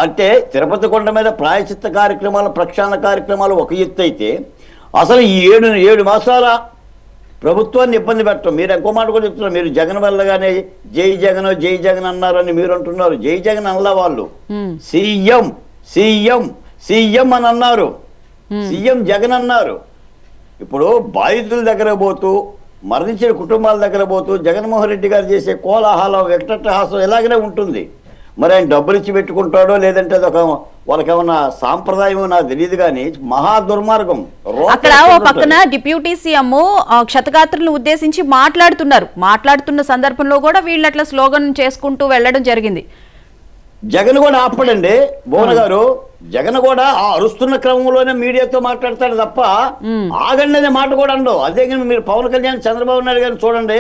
అంటే తిరుపతి కొండ మీద ప్రాయశ్చిత్త కార్యక్రమాలు, ప్రక్షాళన కార్యక్రమాలు ఒక ఎత్తు అయితే, అసలు ఈ 7 మాసాల ప్రభుత్వాన్ని ఇబ్బంది పెట్టడం. మీరు ఇంకో మాట కూడా చెప్తున్నారు, మీరు జగన్ వెళ్ళగానే జై జగన్ జై జగన్ అన్నారని మీరు అంటున్నారు. జై జగన్ అనలా వాళ్ళు, సీఎం సీఎం సీఎం అని అన్నారు, సీఎం జగన్ అన్నారు. ఇప్పుడు బాధితుల దగ్గర పోతూ, మరణించిన కుటుంబాల దగ్గర పోతూ జగన్మోహన్ రెడ్డి గారు చేసే కోలాహలం, వెంకటహాసం ఎలాగనే ఉంటుంది. మరి ఆయన డబ్బులు ఇచ్చి పెట్టుకుంటాడో లేదంటే అదొక వాళ్ళకేమన్నా సాంప్రదాయం నాకు తెలియదు, కానీ మహా దుర్మార్గం. అక్కడ ఓ పక్కన డిప్యూటీ సీఎం క్షతగాత్రులను ఉద్దేశించి మాట్లాడుతున్న సందర్భంలో కూడా వీళ్ళు అట్లా స్లోగన్ చేసుకుంటూ వెళ్ళడం జరిగింది. జగన్ కూడా ఆపడండి భువన గారు. జగన్ కూడా ఆ అరుస్తున్న క్రమంలోనే మీడియాతో మాట్లాడతాడు తప్ప ఆగండి అనే మాట కూడా అండవు. అదే కానీ మీరు పవన్ కళ్యాణ్, చంద్రబాబు నాయుడు గారిని చూడండి,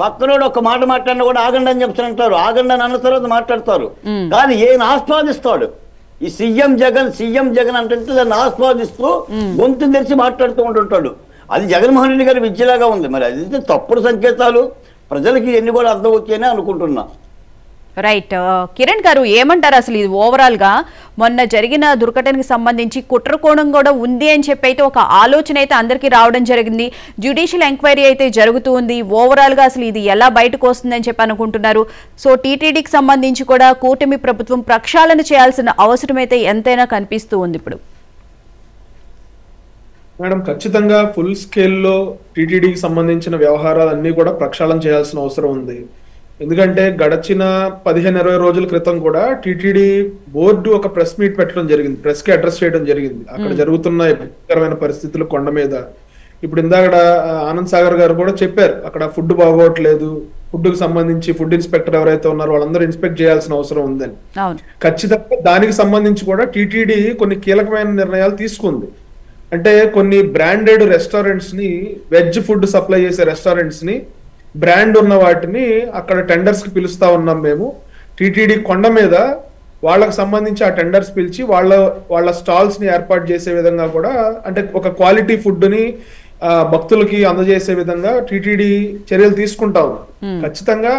పక్కనోడు ఒక మాట మాట్లాడినా కూడా ఆగండి అని చెప్తారంటారు. ఆగండి అని అన్న తర్వాత మాట్లాడతారు. కానీ ఏం ఆస్వాదిస్తాడు ఈ సీఎం జగన్ అంటే దాన్ని ఆస్వాదిస్తూ గొంతు తెరిచి మాట్లాడుతూ ఉంటుంటాడు. అది జగన్మోహన్ రెడ్డి గారి విద్యలాగా ఉంది. మరి అది తప్పుడు సంకేతాలు, ప్రజలకి ఎన్ని కూడా అర్థమవుతాయని అనుకుంటున్నా. రైట్. కిరణ్ గారు ఏమంటారు అసలు ఇది ఓవరాల్ గా మొన్న జరిగిన దుర్ఘటనకి సంబంధించి కుట్రకోణం కూడా ఉంది అని చెప్పి అయితే ఒక ఆలోచన అయితే అందరికీ రావడం జరిగింది. జ్యుడిషియల్ ఎంక్వైరీ అయితే జరుగుతూ ఉంది. ఓవరాల్ గా అసలు ఇది ఎలా బయటకు వస్తుందని చెప్పి అనుకుంటున్నారు? సో టీటీడీకి సంబంధించి కూడా కూటమి ప్రభుత్వం ప్రక్షాళన చేయాల్సిన అవసరం అయితే ఎంతైనా కనిపిస్తూ ఉంది ఇప్పుడు. మేడం, ఖచ్చితంగా ఫుల్ స్కేల్లో టీటీడీకి సంబంధించిన వ్యవహారాలన్నీ కూడా ప్రక్షాళన చేయాల్సిన అవసరం ఉంది. ఎందుకంటే గడచిన 15-20 రోజుల క్రితం కూడా టీటీడీ బోర్డు ఒక ప్రెస్ మీట్ పెట్టడం జరిగింది, ప్రెస్ కి అడ్రస్ చేయడం జరిగింది. అక్కడ జరుగుతున్న ఇబ్బందికరమైన పరిస్థితులు కొండ మీద. ఇప్పుడు ఇందాక ఆనంద్ సాగర్ గారు కూడా చెప్పారు, అక్కడ ఫుడ్ బాగోట్లేదు, ఫుడ్ కి సంబంధించి ఫుడ్ ఇన్స్పెక్టర్ ఎవరైతే ఉన్నారో వాళ్ళందరూ ఇన్స్పెక్ట్ చేయాల్సిన అవసరం ఉందని. ఖచ్చితంగా దానికి సంబంధించి కూడా టీటీడీ కొన్ని కీలకమైన నిర్ణయాలు తీసుకుంది. అంటే కొన్ని బ్రాండెడ్ రెస్టారెంట్స్ ని, వెజ్ ఫుడ్ సప్లై చేసే రెస్టారెంట్స్ ని, బ్రాండ్ ఉన్న వాటిని అక్కడ టెండర్స్ కి పిలుస్తా ఉన్నాం మేము. టీటీడీ కొండ మీద వాళ్ళకి సంబంధించి ఆ టెండర్స్ పిలిచి వాళ్ళ స్టాల్స్ ని ఏర్పాటు చేసే విధంగా కూడా, అంటే ఒక క్వాలిటీ ఫుడ్ ని భక్తులకి అందజేసే విధంగా టీటీడీ చర్యలు తీసుకుంటా ఉంది. ఖచ్చితంగా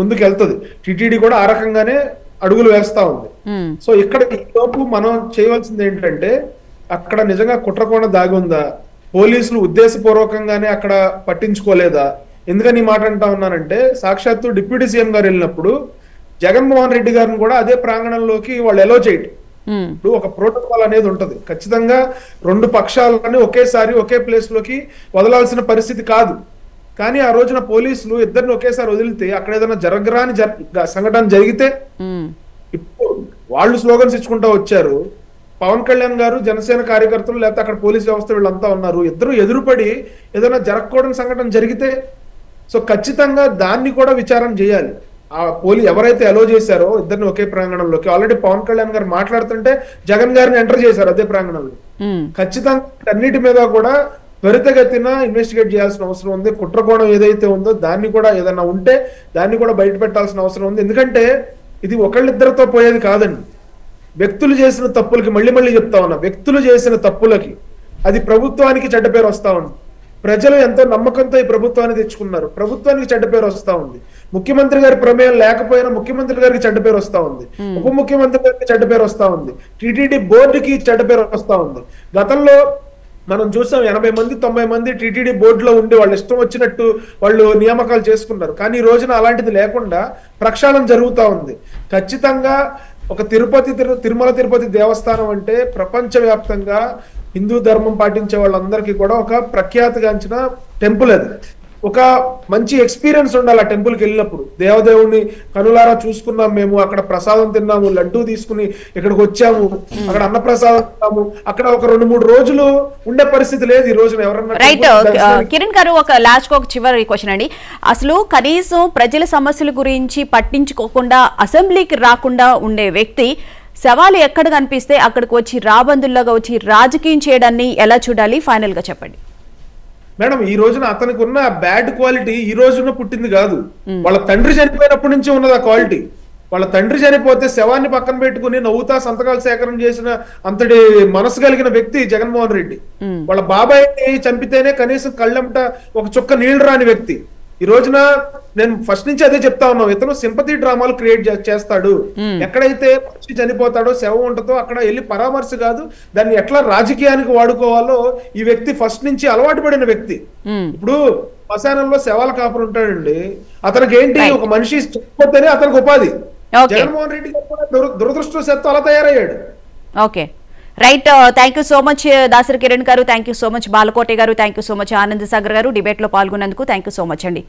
ముందుకు వెళ్తుంది. టీటీడీ కూడా ఆ రకంగానే అడుగులు వేస్తా ఉంది. సో ఇక్కడ ఈ లోపు మనం చేయవలసింది ఏంటంటే, అక్కడ నిజంగా కుట్రకోణ దాగి ఉందా, పోలీసులు ఉద్దేశపూర్వకంగానే అక్కడ పట్టించుకోలేదా? ఎందుకని ఈ మాట అంటా ఉన్నానంటే, సాక్షాత్తు డిప్యూటీ సీఎం గారు వెళ్ళినప్పుడు జగన్మోహన్ రెడ్డి గారిని కూడా అదే ప్రాంగణంలోకి వాళ్ళు ఎలో చేయడం. ఇప్పుడు ఒక ప్రోటోకాల్ అనేది ఉంటది. ఖచ్చితంగా 2 పక్షాలని ఒకేసారి ఒకే ప్లేస్ లోకి వదలాల్సిన పరిస్థితి కాదు. కానీ ఆ రోజున పోలీసులు ఇద్దరిని ఒకేసారి వదిలితే అక్కడ ఏదైనా జరగరాని సంఘటన జరిగితే, ఇప్పుడు వాళ్ళు స్లోగన్స్ ఇచ్చుకుంటా వచ్చారు. పవన్ కళ్యాణ్ గారు, జనసేన కార్యకర్తలు, లేకపోతే అక్కడ పోలీస్ వ్యవస్థ వీళ్ళంతా ఉన్నారు. ఇద్దరు ఎదురుపడి ఏదైనా జరగకూడని సంఘటన జరిగితే, సో ఖచ్చితంగా దాన్ని కూడా విచారణ చేయాలి. ఆ ఎవరైతే అలో చేశారో ఇద్దరిని ఒకే ప్రాంగణంలోకి, ఆల్రెడీ పవన్ కళ్యాణ్ గారు మాట్లాడుతుంటే జగన్ గారిని ఎంటర్ చేశారు అదే ప్రాంగణంలో. ఖచ్చితంగా అన్నిటి మీద కూడా త్వరితగతిన ఇన్వెస్టిగేట్ చేయాల్సిన అవసరం ఉంది. కుట్రకోణం ఏదైతే ఉందో దాన్ని కూడా, ఏదైనా ఉంటే దాన్ని కూడా బయట పెట్టాల్సిన అవసరం ఉంది. ఎందుకంటే ఇది ఒకళ్ళిద్దరితో పోయేది కాదండి. వ్యక్తులు చేసిన తప్పులకి, మళ్ళీ చెప్తా ఉన్నా, వ్యక్తులు చేసిన తప్పులకి అది ప్రభుత్వానికి చెడ్డ పేరు వస్తా ఉంది. ప్రజలు ఎంతో నమ్మకంతో ఈ ప్రభుత్వాన్ని తెచ్చుకున్నారు, ప్రభుత్వానికి చెడ్డ పేరు వస్తా ఉంది. ముఖ్యమంత్రి గారి ప్రమేయం లేకపోయినా ముఖ్యమంత్రి గారికి చెడ్డ పేరు వస్తా ఉంది, ఉప ముఖ్యమంత్రి గారికి చెడ్డ పేరు వస్తా ఉంది, టీటీడీ బోర్డుకి చెడ్డ పేరు వస్తా ఉంది. గతంలో మనం చూసాం 80 మంది 90 మంది టీటీడీ బోర్డులో ఉండి వాళ్ళు ఇష్టం వచ్చినట్టు వాళ్ళు నియామకాలు చేసుకున్నారు. కానీ ఈ రోజున అలాంటిది లేకుండా ప్రక్షాళన జరుగుతూ ఉంది. ఖచ్చితంగా ఒక తిరుమల తిరుపతి దేవస్థానం అంటే ప్రపంచవ్యాప్తంగా హిందూ ధర్మం పాటించే వాళ్ళందరికీ కూడా ఒక ప్రఖ్యాతిగాంచిన టెంపుల్ అది. ఒక మంచి ఎక్స్పీరియన్స్ ఉండాలి ఆ టెంపుల్కి వెళ్ళినప్పుడు. దేవదేవుడిని కనులారా చూసుకున్నాం, మేము అక్కడ ప్రసాదం తిన్నాము, లడ్డూ తీసుకుని ఇక్కడికి వచ్చాము, అక్కడ అన్న ప్రసాదం తిన్నాము, అక్కడ ఒక 2-3 రోజులు ఉండే పరిస్థితి లేదు ఈ రోజున. ఎవరన్నా రైట్ కిరణ్ గారు, ఒక లాస్ట్ ఒక చివరి క్వశ్చన్ అండి. అసలు కనీసం ప్రజల సమస్యల గురించి పట్టించుకోకుండా అసెంబ్లీకి రాకుండా ఉండే వ్యక్తి సవాలు ఎక్కడ కనిపిస్తే అక్కడికి వచ్చి రాబందుల్లాగా వచ్చి రాజకీయం చేయడాన్ని ఎలా చూడాలి? ఫైనల్ గా చెప్పండి మేడం. ఈ రోజున అతనికి ఉన్న బ్యాడ్ క్వాలిటీ ఈ రోజున పుట్టింది కాదు, వాళ్ళ తండ్రి చనిపోయినప్పటి నుంచి ఉన్నది ఆ క్వాలిటీ. వాళ్ళ తండ్రి చనిపోతే శవాన్ని పక్కన పెట్టుకుని నవ్వుతా సంతకాలు సేకరణ చేసిన అంతటి మనసు కలిగిన వ్యక్తి జగన్మోహన్ రెడ్డి. వాళ్ళ బాబాయిని చంపితేనే కనీసం కళ్ళంట ఒక చుక్క నీళ్లు రాని వ్యక్తి. ఈ రోజున నేను ఫస్ట్ నుంచి అదే చెప్తా ఉన్నాం, ఇతను సింపతి డ్రామాలు క్రియేట్ చేస్తాడు. ఎక్కడైతే మనిషి చనిపోతాడో శవం ఉంటుందో అక్కడ వెళ్ళి పరామర్శ కాదు, దాన్ని ఎట్లా రాజకీయానికి వాడుకోవాలో ఈ వ్యక్తి ఫస్ట్ నుంచి అలవాటు పడిన వ్యక్తి. ఇప్పుడు శ్మశానంలో శవాల కాపురు ఉంటాడండి, అతనికి ఏంటి, ఒక మనిషి చనిపోతేనే అతనికి ఉపాధి. జగన్మోహన్ రెడ్డి దురదృష్టవశాత్తు అలా తయారయ్యాడు. Okay right, thank you so much Dasari Kiran garu, thank you so much Balakoti garu, thank you so much Anand Sagar garu, debate లో పాల్గొన్నందుకు థ్యాంక్ యూ సో మచ్ అండి.